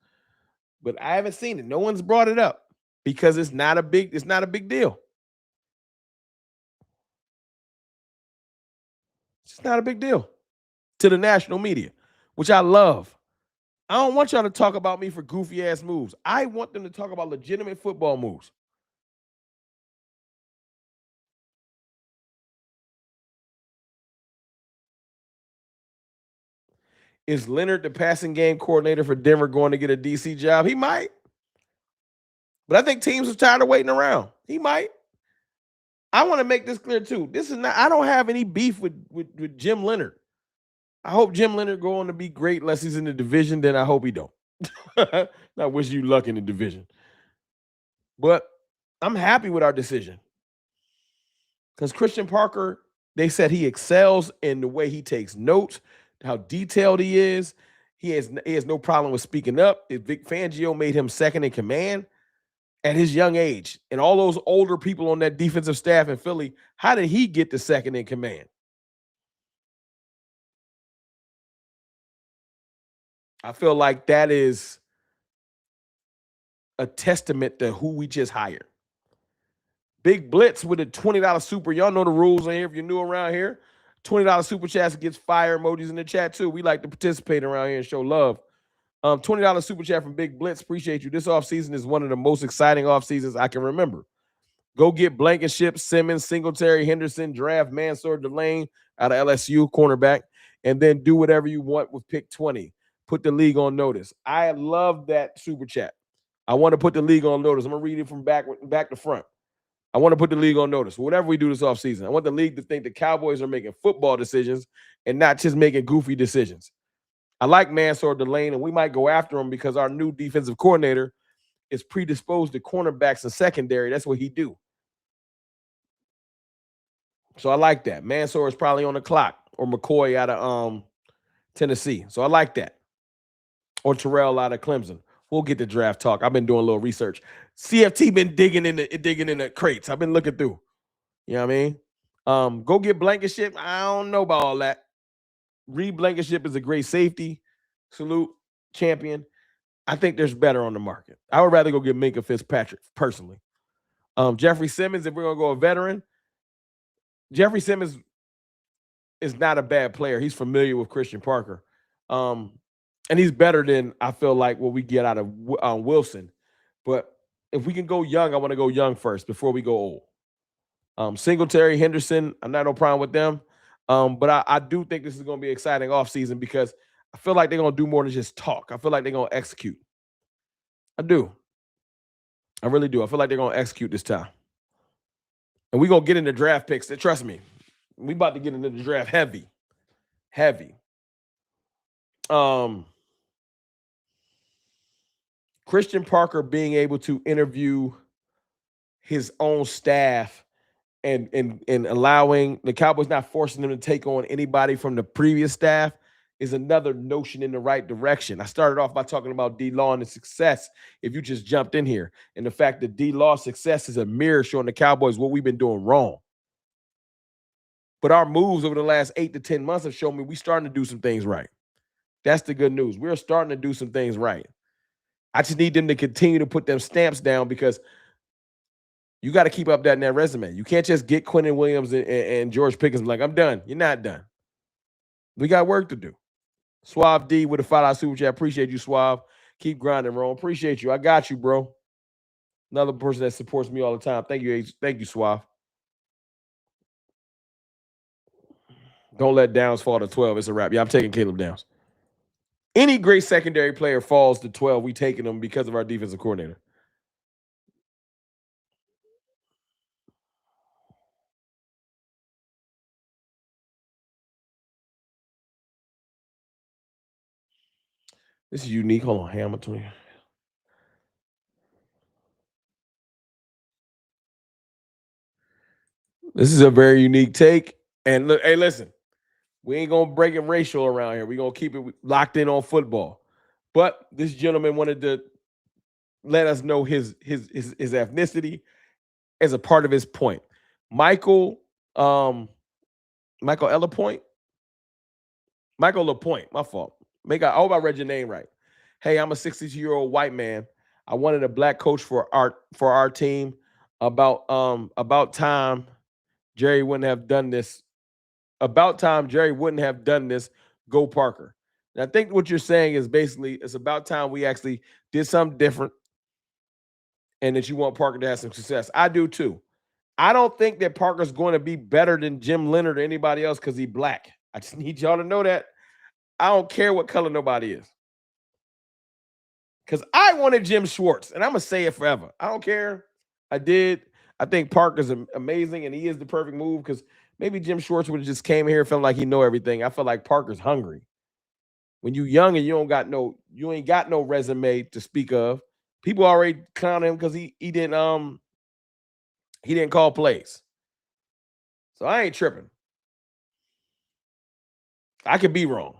But I haven't seen it. No one's brought it up because it's not a big deal. It's not a big deal to the national media, which I love. I don't want y'all to talk about me for goofy ass moves. I want them to talk about legitimate football moves. Is Leonard the passing game coordinator for Denver going to get a DC job? He might. But I think teams are tired of waiting around. He might. I want to make this clear too. This is not. I don't have any beef with Jim Leonard. I hope Jim Leonard go on to be great unless he's in the division. Then I hope he don't. I wish you luck in the division. But I'm happy with our decision because Christian Parker, they said he excels in the way he takes notes, how detailed he is. He has no problem with speaking up. If Vic Fangio made him second in command at his young age, and all those older people on that defensive staff in Philly, how did he get the second in command? I feel like that is a testament to who we just hired. Big Blitz with a $20 super. Y'all know the rules in here if you're new around here. $20 super chats gets fire emojis in the chat too. We like to participate around here and show love. $20 super chat from Big Blitz. Appreciate you. This offseason is one of the most exciting off seasons I can remember. Go get Blankenship, Simmons, Singletary, Henderson, draft Mansour Delane out of LSU, cornerback, and then do whatever you want with pick 20. Put the league on notice. I love that super chat. I want to put the league on notice. I'm going to read it from back to front. I want to put the league on notice. Whatever we do this offseason, I want the league to think the Cowboys are making football decisions and not just making goofy decisions. I like Mansour Delane, and we might go after him because our new defensive coordinator is predisposed to cornerbacks and secondary. That's what he do. So I like that. Mansour is probably on the clock, or McCoy out of Tennessee. So I like that. Or Terrell out of Clemson. We'll get the draft talk. I've been doing a little research. CFT been digging in the crates. I've been looking through. You know what I mean? Go get Blankenship. I don't know about all that. Reed Blankenship is a great safety. Salute, champion. I think there's better on the market. I would rather go get Minka Fitzpatrick, personally. Jeffrey Simmons, if we're going to go a veteran, Jeffrey Simmons is not a bad player. He's familiar with Christian Parker. And he's better than, I feel like, what we get out of Wilson. But if we can go young, I want to go young first before we go old. Singletary, Henderson, I'm not no problem with them. But I do think this is going to be an exciting offseason because I feel like they're going to do more than just talk. I feel like they're going to execute. I do. I really do. I feel like they're going to execute this time. And we're going to get into draft picks. Trust me. We about to get into the draft heavy. Heavy. Christian Parker being able to interview his own staff and allowing the Cowboys not forcing them to take on anybody from the previous staff is another notion in the right direction. I started off by talking about D-Law and the success, if you just jumped in here, and the fact that D-Law's success is a mirror showing the Cowboys what we've been doing wrong. But our moves over the last 8 to 10 months have shown me we're starting to do some things right. That's the good news. We're starting to do some things right. I just need them to continue to put them stamps down because you got to keep up that in that resume. You can't just get Quentin Williams and George Pickens like, I'm done. You're not done. We got work to do. Suave D with a $5 super chat. Appreciate you, Suave. Keep grinding, bro. Appreciate you. I got you, bro. Another person that supports me all the time. Thank you, Suave. Don't let Downs fall to 12. It's a wrap. Yeah, I'm taking Caleb Downs. Any great secondary player falls to 12, we taking them because of our defensive coordinator. This is unique. Hold on, Hamilton. This is a very unique take. And look, hey, listen, we ain't gonna break it racial around here. We're gonna keep it locked in on football. But this gentleman wanted to let us know his ethnicity as a part of his point. Michael LaPointe, my fault. I hope I read your name right. Hey, I'm a 62-year-old white man. I wanted a black coach for our team. About time Jerry wouldn't have done this. About time Jerry wouldn't have done this. Go Parker. And I think what you're saying is basically it's about time we actually did something different, and that you want Parker to have some success. I do too. I don't think that Parker's going to be better than Jim Leonard or anybody else because he's black. I just need y'all to know that. I don't care what color nobody is. Because I wanted Jim Schwartz, and I'm going to say it forever. I don't care. I did. I think Parker's amazing, and he is the perfect move because maybe Jim Schwartz would have just came here feeling like he know everything. I feel like Parker's hungry. When you're young and you ain't got no resume to speak of, people already clown him because he didn't call plays. So I ain't tripping. I could be wrong.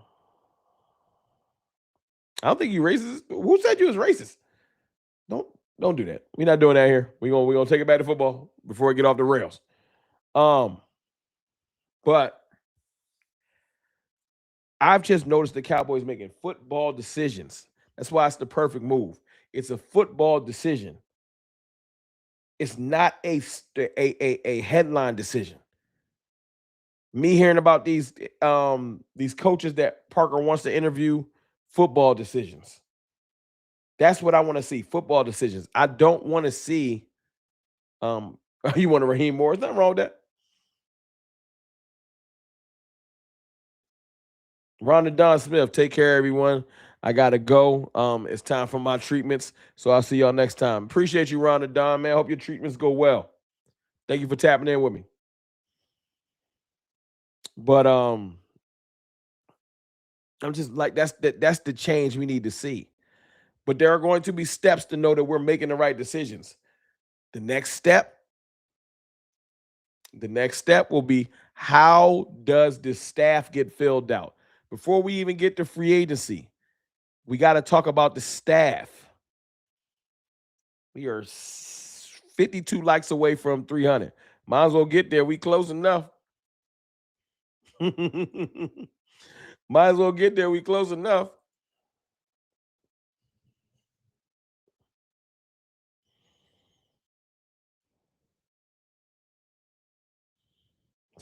I don't think you racist. Who said you was racist? Don't do that. We're not doing that here. We're gonna take it back to football before we get off the rails. But I've just noticed the Cowboys making football decisions. That's why it's the perfect move. It's a football decision. It's not a headline decision. Me hearing about these coaches that Parker wants to interview, football decisions. That's what I want to see, football decisions. I don't want to see you want to Raheem Morris. Nothing wrong with that. Rhonda Don Smith, take care, everyone. I gotta go. It's time for my treatments. So I'll see y'all next time. Appreciate you, Rhonda Don, man. Hope your treatments go well. Thank you for tapping in with me. But I'm just like that's the change we need to see. But there are going to be steps to know that we're making the right decisions. The next step will be, how does the staff get filled out? Before we even get to free agency, we got to talk about the staff. We are 52 likes away from 300. Might as well get there. We close enough. Might as well get there. We close enough.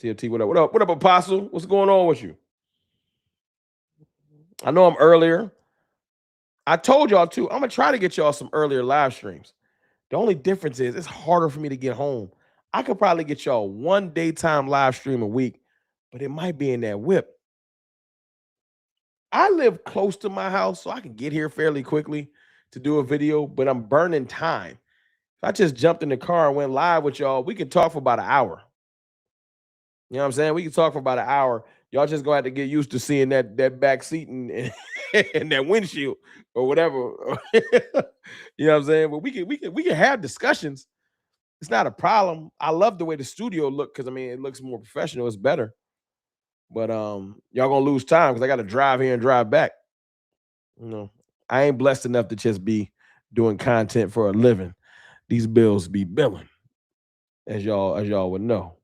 CFT, what up? What up? What up, Apostle? What's going on with you? I know I'm earlier. I told y'all too, I'm gonna try to get y'all some earlier live streams. The only difference is it's harder for me to get home. I could probably get y'all one daytime live stream a week, but it might be in that whip. I live close to my house, so I can get here fairly quickly to do a video, but I'm burning time. If I just jumped in the car and went live with y'all, we could talk for about an hour. You know what I'm saying? We can talk for about an hour. Y'all just gonna have to get used to seeing that back seat and that windshield or whatever. You know what I'm saying? But we can have discussions. It's not a problem. I love the way the studio look because I mean it looks more professional. It's better. But y'all gonna lose time because I got to drive here and drive back. You know, I ain't blessed enough to just be doing content for a living. These bills be billing, as y'all would know.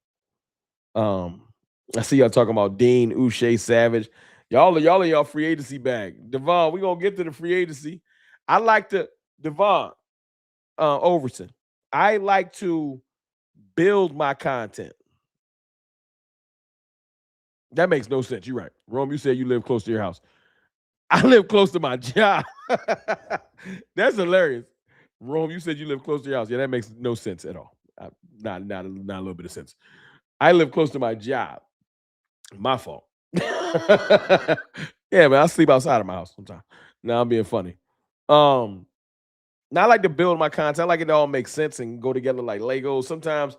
I see y'all talking about Dean, Uche, Savage. Y'all in y'all free agency bag. Devon, we gonna get to the free agency. I like to Devon Overton. I like to build my content. That makes no sense. You're right. Rome, you said you live close to your house. I live close to my job. That's hilarious. Rome, you said you live close to your house. Yeah, that makes no sense at all. Not a little bit of sense. I live close to my job. My fault. Yeah, man, I sleep outside of my house sometimes. Now I'm being funny. Now I like to build my content. I like it to all make sense and go together like Legos. Sometimes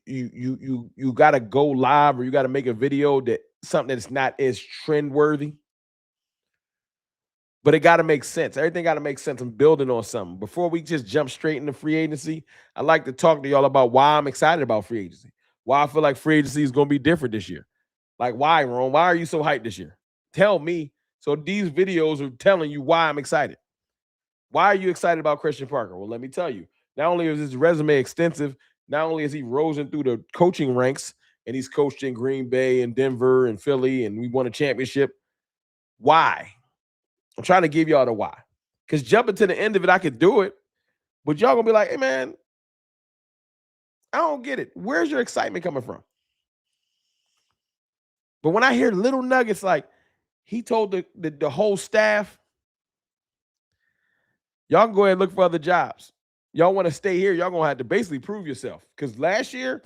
you gotta go live or you gotta make a video that something that's not as trend worthy. But it gotta make sense. Everything gotta make sense. I'm building on something. Before we just jump straight into free agency, I like to talk to y'all about why I'm excited about free agency. why I feel like free agency is going to be different this year. Like, why, Ron? Why are you so hyped this year? Tell me. So these videos are telling you why I'm excited. Why are you excited about Christian Parker? Well, let me tell you. Not only is his resume extensive, not only is he risen through the coaching ranks, and he's coached in Green Bay and Denver and Philly, and we won a championship. Why? I'm trying to give y'all the why. Because jumping to the end of it, I could do it. But y'all going to be like, hey, man, I don't get it. Where's your excitement coming from? But when I hear little nuggets like he told the whole staff, y'all can go ahead and look for other jobs. Y'all want to stay here, y'all going to have to basically prove yourself. Because last year,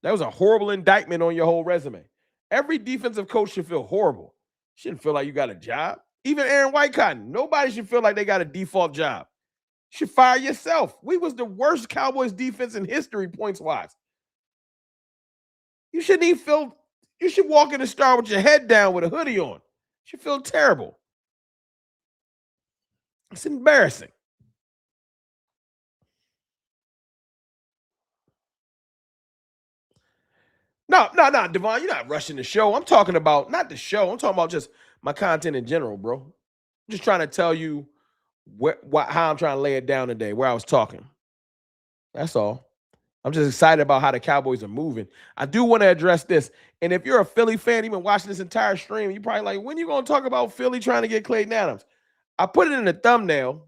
that was a horrible indictment on your whole resume. Every defensive coach should feel horrible. Shouldn't feel like you got a job. Even Aaron Whitecotton, nobody should feel like they got a default job. You should fire yourself. We was the worst Cowboys defense in history, points-wise. You shouldn't even feel, you should walk in the Star with your head down with a hoodie on. You should feel terrible. It's embarrassing. No, Devon, you're not rushing the show. I'm talking about, not the show. I'm talking about just my content in general, bro. I'm just trying to tell you how I'm trying to lay it down today, where I was talking. That's all. I'm just excited about how the Cowboys are moving. I do want to address this. And if you're a Philly fan, even watching this entire stream, you're probably like, when are you going to talk about Philly trying to get Clayton Adams? I put it in the thumbnail.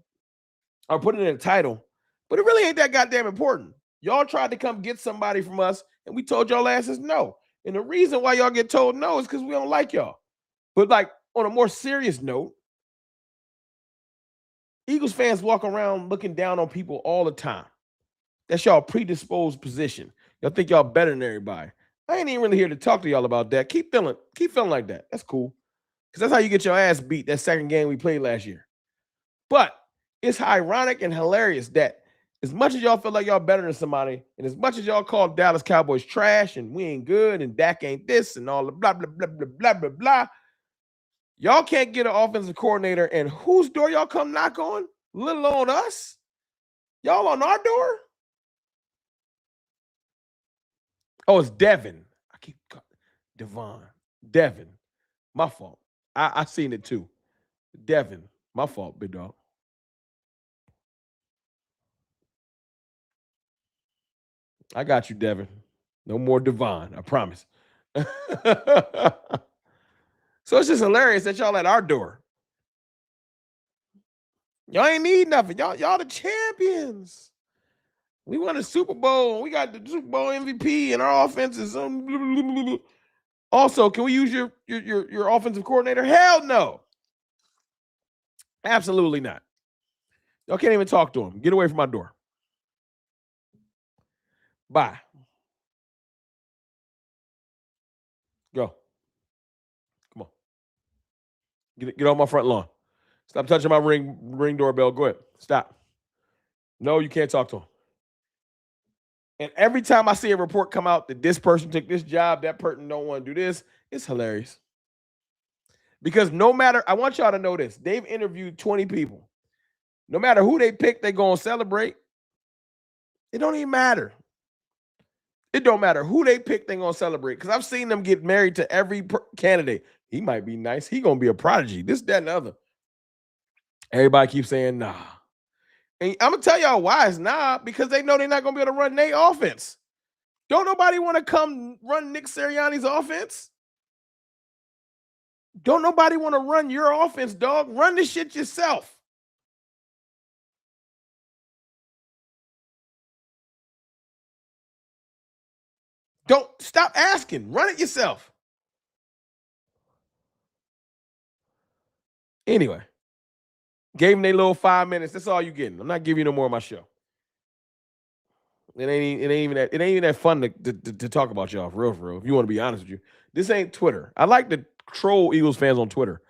I put it in the title. But it really ain't that goddamn important. Y'all tried to come get somebody from us, and we told y'all asses no. And the reason why y'all get told no is because we don't like y'all. But like on a more serious note, Eagles fans walk around looking down on people all the time. That's y'all predisposed position. Y'all think y'all better than everybody. I ain't even really here to talk to y'all about that. Keep feeling like that. That's cool. Because that's how you get your ass beat that second game we played last year. But it's ironic and hilarious that as much as y'all feel like y'all better than somebody, and as much as y'all call Dallas Cowboys trash and we ain't good and Dak ain't this and all the blah, blah, blah, blah, blah, blah, blah, y'all can't get an offensive coordinator, and whose door y'all come knock on, let alone us? Y'all on our door? Oh, it's Devin. I keep Devon. Devin. My fault. I seen it too. Devin. My fault, big dog. I got you, Devin. No more Devon. I promise. So it's just hilarious that y'all at our door. Y'all ain't need nothing. Y'all the champions. We won a Super Bowl. We got the Super Bowl MVP, and our offense is Also, can we use your offensive coordinator? Hell no. Absolutely not. Y'all can't even talk to him. Get away from my door. Bye. Go. Come on. Get off my front lawn. Stop touching my ring doorbell. Go ahead. Stop. No, you can't talk to him. And every time I see a report come out that this person took this job, that person don't want to do this, it's hilarious. Because no matter, I want y'all to know this, they've interviewed 20 people. No matter who they pick, they're going to celebrate. It don't even matter. It don't matter who they pick, they're going to celebrate. Because I've seen them get married to every candidate. He might be nice. He going to be a prodigy. This, that, and the other. Everybody keeps saying, nah. And I'm going to tell y'all why it's nah. Because they know they're not going to be able to run their offense. Don't nobody want to come run Nick Sirianni's offense? Don't nobody want to run your offense, dog. Run this shit yourself. Don't stop asking. Run it yourself. Anyway, gave them their little 5 minutes. That's all you getting. I'm not giving you no more of my show. It ain't even that fun to talk about y'all for real. If you want to be honest with you, this ain't Twitter. I like to troll Eagles fans on Twitter.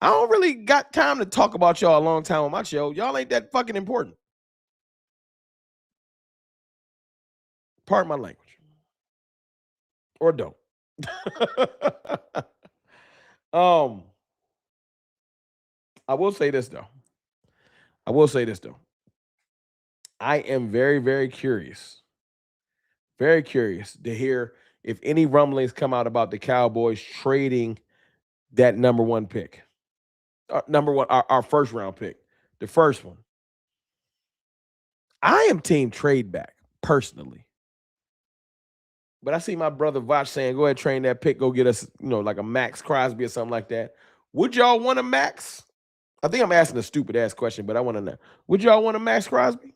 I don't really got time to talk about y'all a long time on my show. Y'all ain't that fucking important. Pardon my language. Or don't. I will say this though. I am very, very curious to hear if any rumblings come out about the Cowboys trading that number one pick. Our first round pick, the first one. I am team trade back, personally. But I see my brother Vach saying, go ahead, train that pick, go get us, like a Max Crosby or something like that. Would y'all want a Max? I think I'm asking a stupid-ass question, but I want to know. Would y'all want a Max Crosby?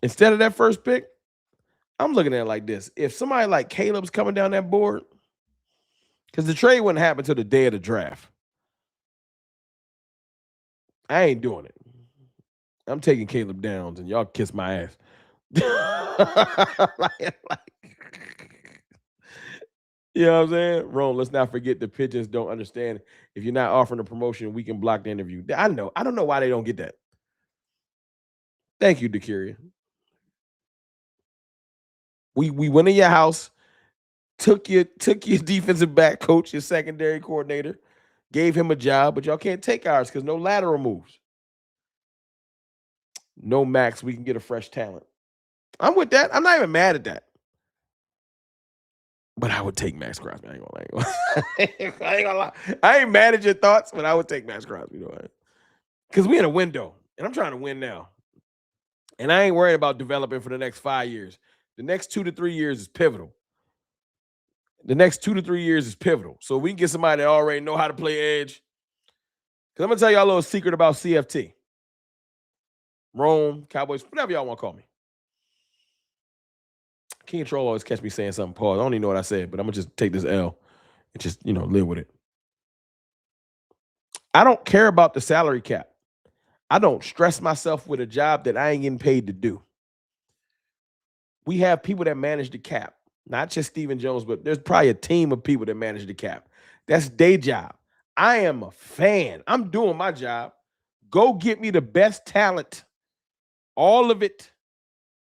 Instead of that first pick, I'm looking at it like this. If somebody like Caleb's coming down that board, because the trade wouldn't happen until the day of the draft. I ain't doing it. I'm taking Caleb Downs, and y'all kiss my ass. You know what I'm saying? Rome, let's not forget the pigeons don't understand. If you're not offering a promotion, we can block the interview. I know. I don't know why they don't get that. Thank you, Dakiria. We went in your house, took your defensive back coach, your secondary coordinator, gave him a job, but y'all can't take ours because no lateral moves. No Max, we can get a fresh talent. I'm with that. I'm not even mad at that. But I would take Max Crosby. I ain't gonna lie. I ain't mad at your thoughts, but I would take Max Crosby. Because we're in a window, and I'm trying to win now. And I ain't worried about developing for the next 5 years. The next 2 to 3 years is pivotal. So we can get somebody that already know how to play edge. Because I'm going to tell y'all a little secret about CFT. Rome, Cowboys, whatever y'all want to call me. King Troll always catch me saying something. Pause. I don't even know what I said, but I'm going to just take this L and just, live with it. I don't care about the salary cap. I don't stress myself with a job that I ain't getting paid to do. We have people that manage the cap. Not just Stephen Jones, but there's probably a team of people that manage the cap. That's their job. I am a fan. I'm doing my job. Go get me the best talent. All of it.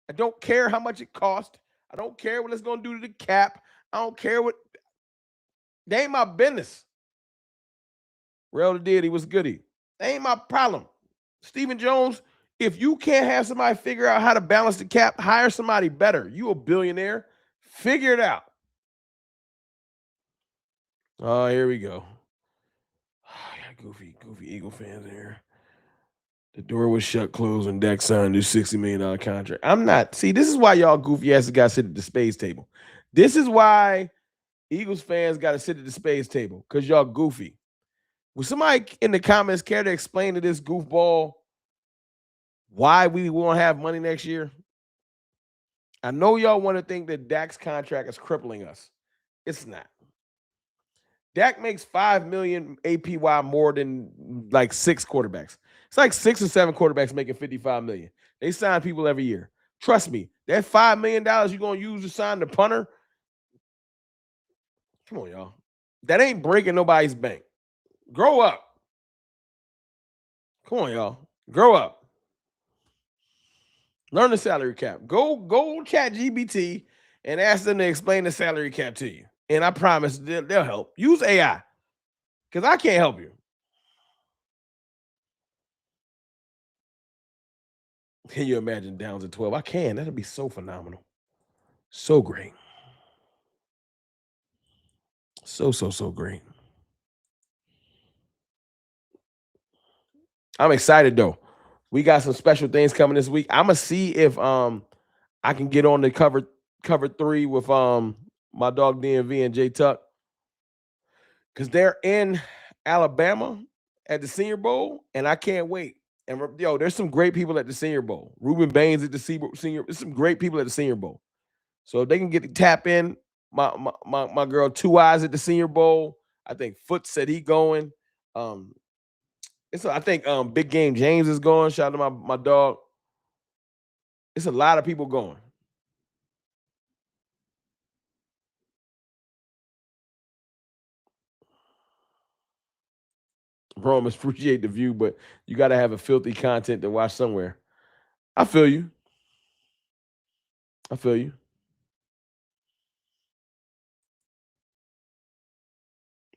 I don't care how much it costs. I don't care what it's going to do to the cap. I don't care what. They ain't my business. Real did. He was goody. They ain't my problem. Stephen Jones, if you can't have somebody figure out how to balance the cap, hire somebody better. You a billionaire. Figure it out. Oh, here we go. I got goofy Eagle fans here. The door was shut, closed, and Dak signed a $60 million contract. I'm not. See, this is why y'all goofy asses got to sit at the spades table. This is why Eagles fans got to sit at the spades table, because y'all goofy. Would somebody in the comments care to explain to this goofball why we won't have money next year? I know y'all want to think that Dak's contract is crippling us. It's not. Dak makes $5 million APY more than like 6 quarterbacks. It's like 6 or 7 quarterbacks making $55 million. They sign people every year. Trust me, that $5 million you're going to use to sign the punter, come on, y'all. That ain't breaking nobody's bank. Grow up. Come on, y'all. Grow up. Learn the salary cap. Go chat GBT and ask them to explain the salary cap to you. And I promise they'll help. Use AI. Because I can't help you. Can you imagine Downs at 12? I can. That'd be so phenomenal. So great. So great. I'm excited, though. We got some special things coming this week. I'm going to see if I can get on the cover 3 with my dog DMV and J Tuck. Because they're in Alabama at the Senior Bowl, and I can't wait. And, there's some great people at the Senior Bowl. Ruben Baines at the Senior. There's some great people at the Senior Bowl. So if they can get to tap in, my girl Two Eyes at the Senior Bowl. I think Foot said he going. I think Big Game James is going. Shout out to my dog. It's a lot of people going. Bro, I appreciate the view, but you got to have a filthy content to watch somewhere. I feel you.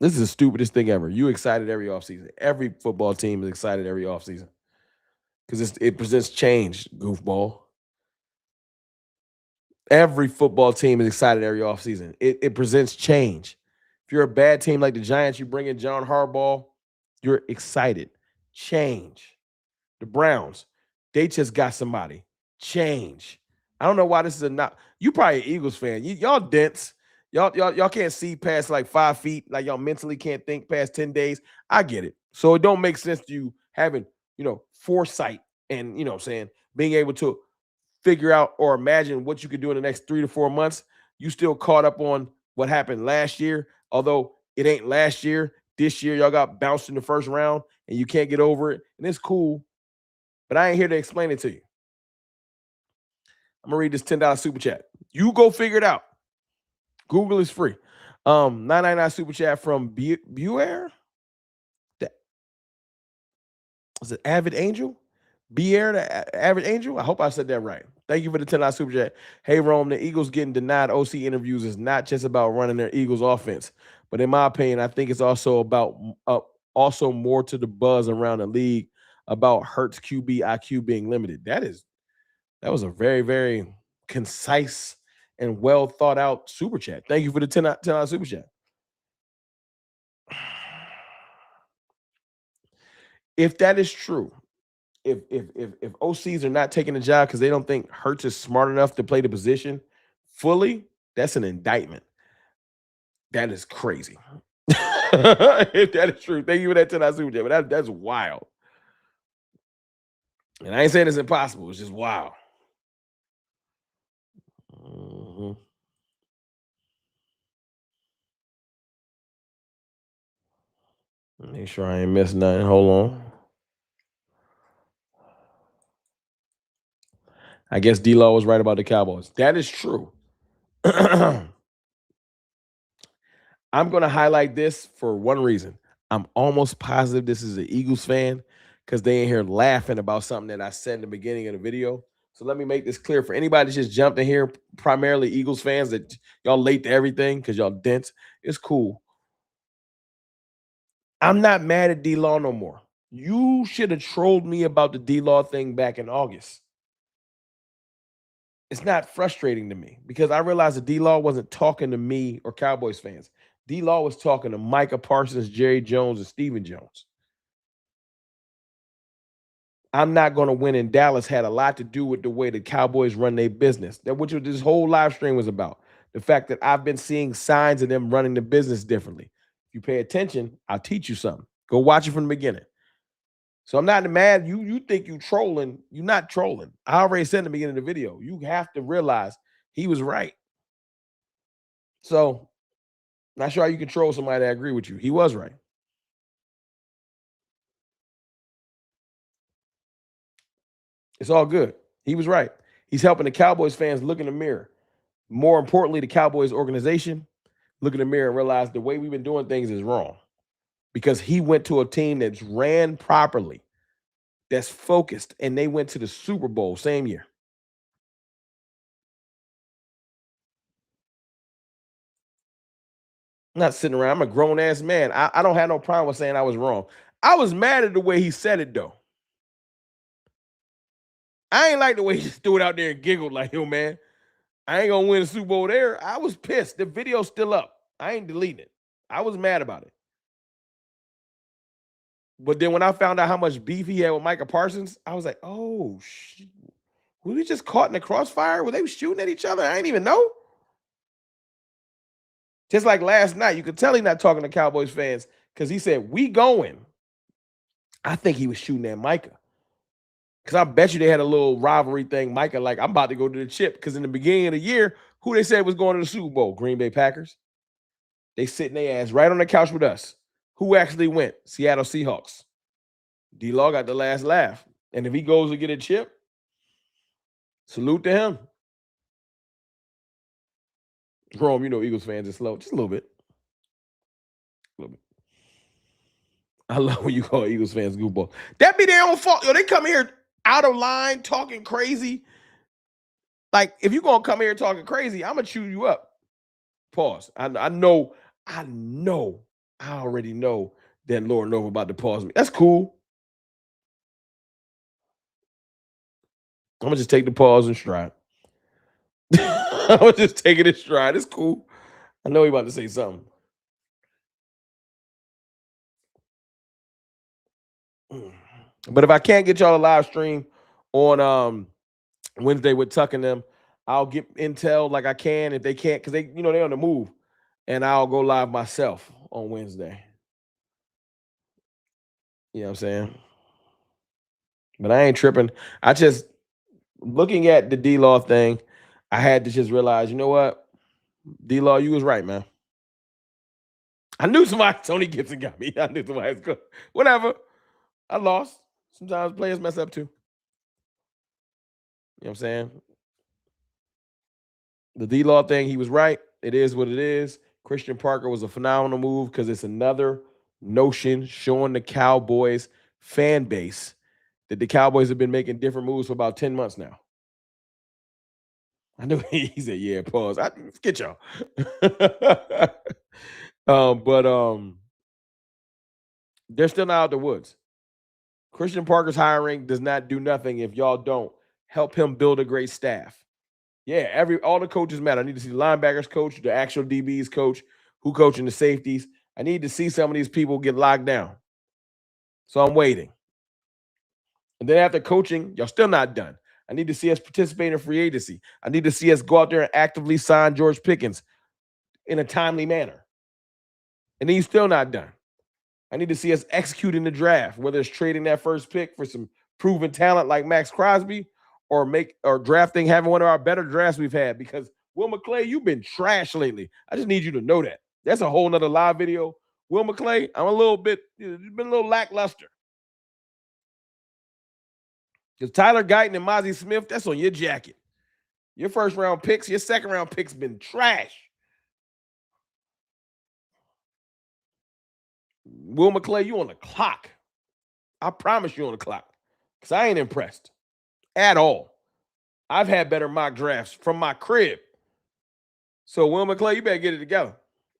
This is the stupidest thing ever. You excited every offseason. Every football team is excited every offseason because it presents change, goofball. Every football team is excited every offseason. It presents change. If you're a bad team like the Giants, you bring in John Harbaugh, you're excited. Change. The Browns, they just got somebody. Change. I don't know why this is not. You probably an Eagles fan. Y'all dense. Y'all can't see past like 5 feet. Like y'all mentally can't think past 10 days. I get it. So it don't make sense to you having, foresight and, saying being able to figure out or imagine what you could do in the next 3 to 4 months. You still caught up on what happened last year, although it ain't last year. This year, y'all got bounced in the first round and you can't get over it. And it's cool, but I ain't here to explain it to you. I'm going to read this $10 super chat. You go figure it out. Google is free. 999 super chat from Buer. Is it Avid Angel? Buer, the Avid Angel? I hope I said that right. Thank you for the $10 super chat. Hey, Rome, the Eagles getting denied OC interviews is not just about running their Eagles offense, but in my opinion, I think it's also about also more to the buzz around the league about Hurts QB IQ being limited. That was a very, very concise and well thought out super chat. Thank you for the $10 super chat. If that is true, if OCs are not taking the job because they don't think Hurts is smart enough to play the position fully, that's an indictment. That is crazy. If that is true, thank you for that $10 super chat. But that's wild. And I ain't saying it's impossible. It's just wild. Make sure I ain't missing nothing. Hold on. I guess D-Law was right about the Cowboys. That is true. I'm going to highlight this for one reason. I'm almost positive this is an Eagles fan because they in here laughing about something that I said in the beginning of the video. So let me make this clear for anybody that just jumped in here, primarily Eagles fans, that y'all late to everything because y'all dense. It's cool. I'm not mad at D-Law no more. You should have trolled me about the D-Law thing back in August. It's not frustrating to me because I realized that D-Law wasn't talking to me or Cowboys fans. D-Law was talking to Micah Parsons, Jerry Jones, and Stephen Jones. I'm not going to win in Dallas had a lot to do with the way the Cowboys run their business. That which this whole live stream was about. The fact that I've been seeing signs of them running the business differently. If you pay attention, I'll teach you something. Go watch it from the beginning. So I'm not mad. You think you trolling. You're not trolling. I already said in the beginning of the video, you have to realize he was right. So not sure how you can troll somebody that agree with you. He was right. It's all good. He was right. He's helping the Cowboys fans look in the mirror. More importantly, the Cowboys organization look in the mirror and realize the way we've been doing things is wrong. Because he went to a team that's ran properly, that's focused, and they went to the Super Bowl same year. I'm not sitting around. I'm a grown-ass man. I don't have no problem with saying I was wrong. I was mad at the way he said it, though. I ain't like the way he just threw it out there and giggled like, yo, man, I ain't going to win the Super Bowl there. I was pissed. The video's still up. I ain't deleting it. I was mad about it. But then when I found out how much beef he had with Micah Parsons, I was like, oh, shit. Were we just caught in the crossfire? Were they shooting at each other? I didn't even know. Just like last night, you could tell he's not talking to Cowboys fans because he said, we going. I think he was shooting at Micah. Because I bet you they had a little rivalry thing. Micah, like, I'm about to go to the chip. Because in the beginning of the year, who they said was going to the Super Bowl? Green Bay Packers. They sitting their ass right on the couch with us. Who actually went? Seattle Seahawks. D-Law got the last laugh. And if he goes to get a chip, salute to him. Rome, you know Eagles fans are slow. Just a little bit. A little bit. I love when you call Eagles fans goofball. That be their own fault. Yo, they come here out of line, talking crazy. Like, if you're going to come here talking crazy, I'm going to chew you up. Pause. I already know that Lord Nova about to pause me. That's cool. I'm going to just take the pause and stride. I was just taking it stride. It's cool. I know he about to say something. But if I can't get y'all a live stream on Wednesday with Tuck and them, I'll get intel like I can if they can't, because they're on the move. And I'll go live myself on Wednesday. You know what I'm saying? But I ain't tripping. I just, looking at the D-Law thing, I had to just realize, you know what? D-Law, you was right, man. I knew somebody, Tony Gibson got me. I knew somebody was good. Whatever. I lost. Sometimes players mess up too. You know what I'm saying? The D-Law thing, he was right. It is what it is. Christian Parker was a phenomenal move because it's another notion showing the Cowboys fan base that the Cowboys have been making different moves for about 10 months now. I knew he said, yeah, pause. Get y'all. But they're still not out the woods. Christian Parker's hiring does not do nothing if y'all don't help him build a great staff. Yeah, all the coaches matter. I need to see the linebackers coach, the actual DBs coach, who coaching the safeties. I need to see some of these people get locked down. So I'm waiting. And then after coaching, y'all still not done. I need to see us participate in free agency. I need to see us go out there and actively sign George Pickens in a timely manner. And then you're still not done. I need to see us execute in the draft, whether it's trading that first pick for some proven talent like Max Crosby or drafting, having one of our better drafts we've had, because Will McClay, you've been trash lately. I just need you to know that. That's a whole nother live video. Will McClay, you've been a little lackluster. Because Tyler Guyton and Mozzie Smith, that's on your jacket. Your first round picks, your second round picks been trash. Will McClay, you on the clock. I promise you on the clock. Because I ain't impressed at all. I've had better mock drafts from my crib. So, Will McClay, you better get it together.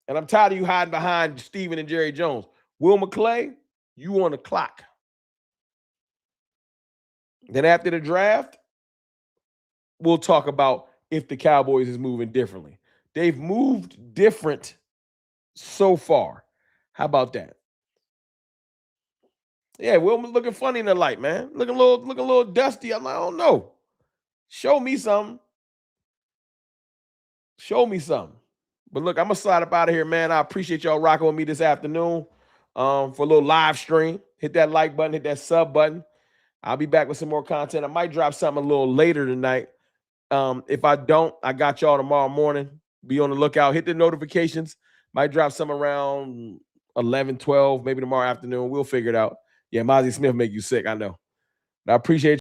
And I'm tired of you hiding behind Steven and Jerry Jones. Will McClay, you on the clock. Then after the draft, we'll talk about if the Cowboys is moving differently. They've moved different so far. How about that? Yeah, Will looking funny in the light, man. Looking a little dusty. I'm like, I don't know. Show me something. Show me something. But look, I'm going to slide up out of here, man. I appreciate y'all rocking with me this afternoon for a little live stream. Hit that like button, hit that sub button. I'll be back with some more content. I might drop something a little later tonight. If I don't, I got y'all tomorrow morning. Be on the lookout. Hit the notifications. Might drop some around 11, 12, maybe tomorrow afternoon. We'll figure it out. Yeah, Mozzie Smith make you sick, I know. But I appreciate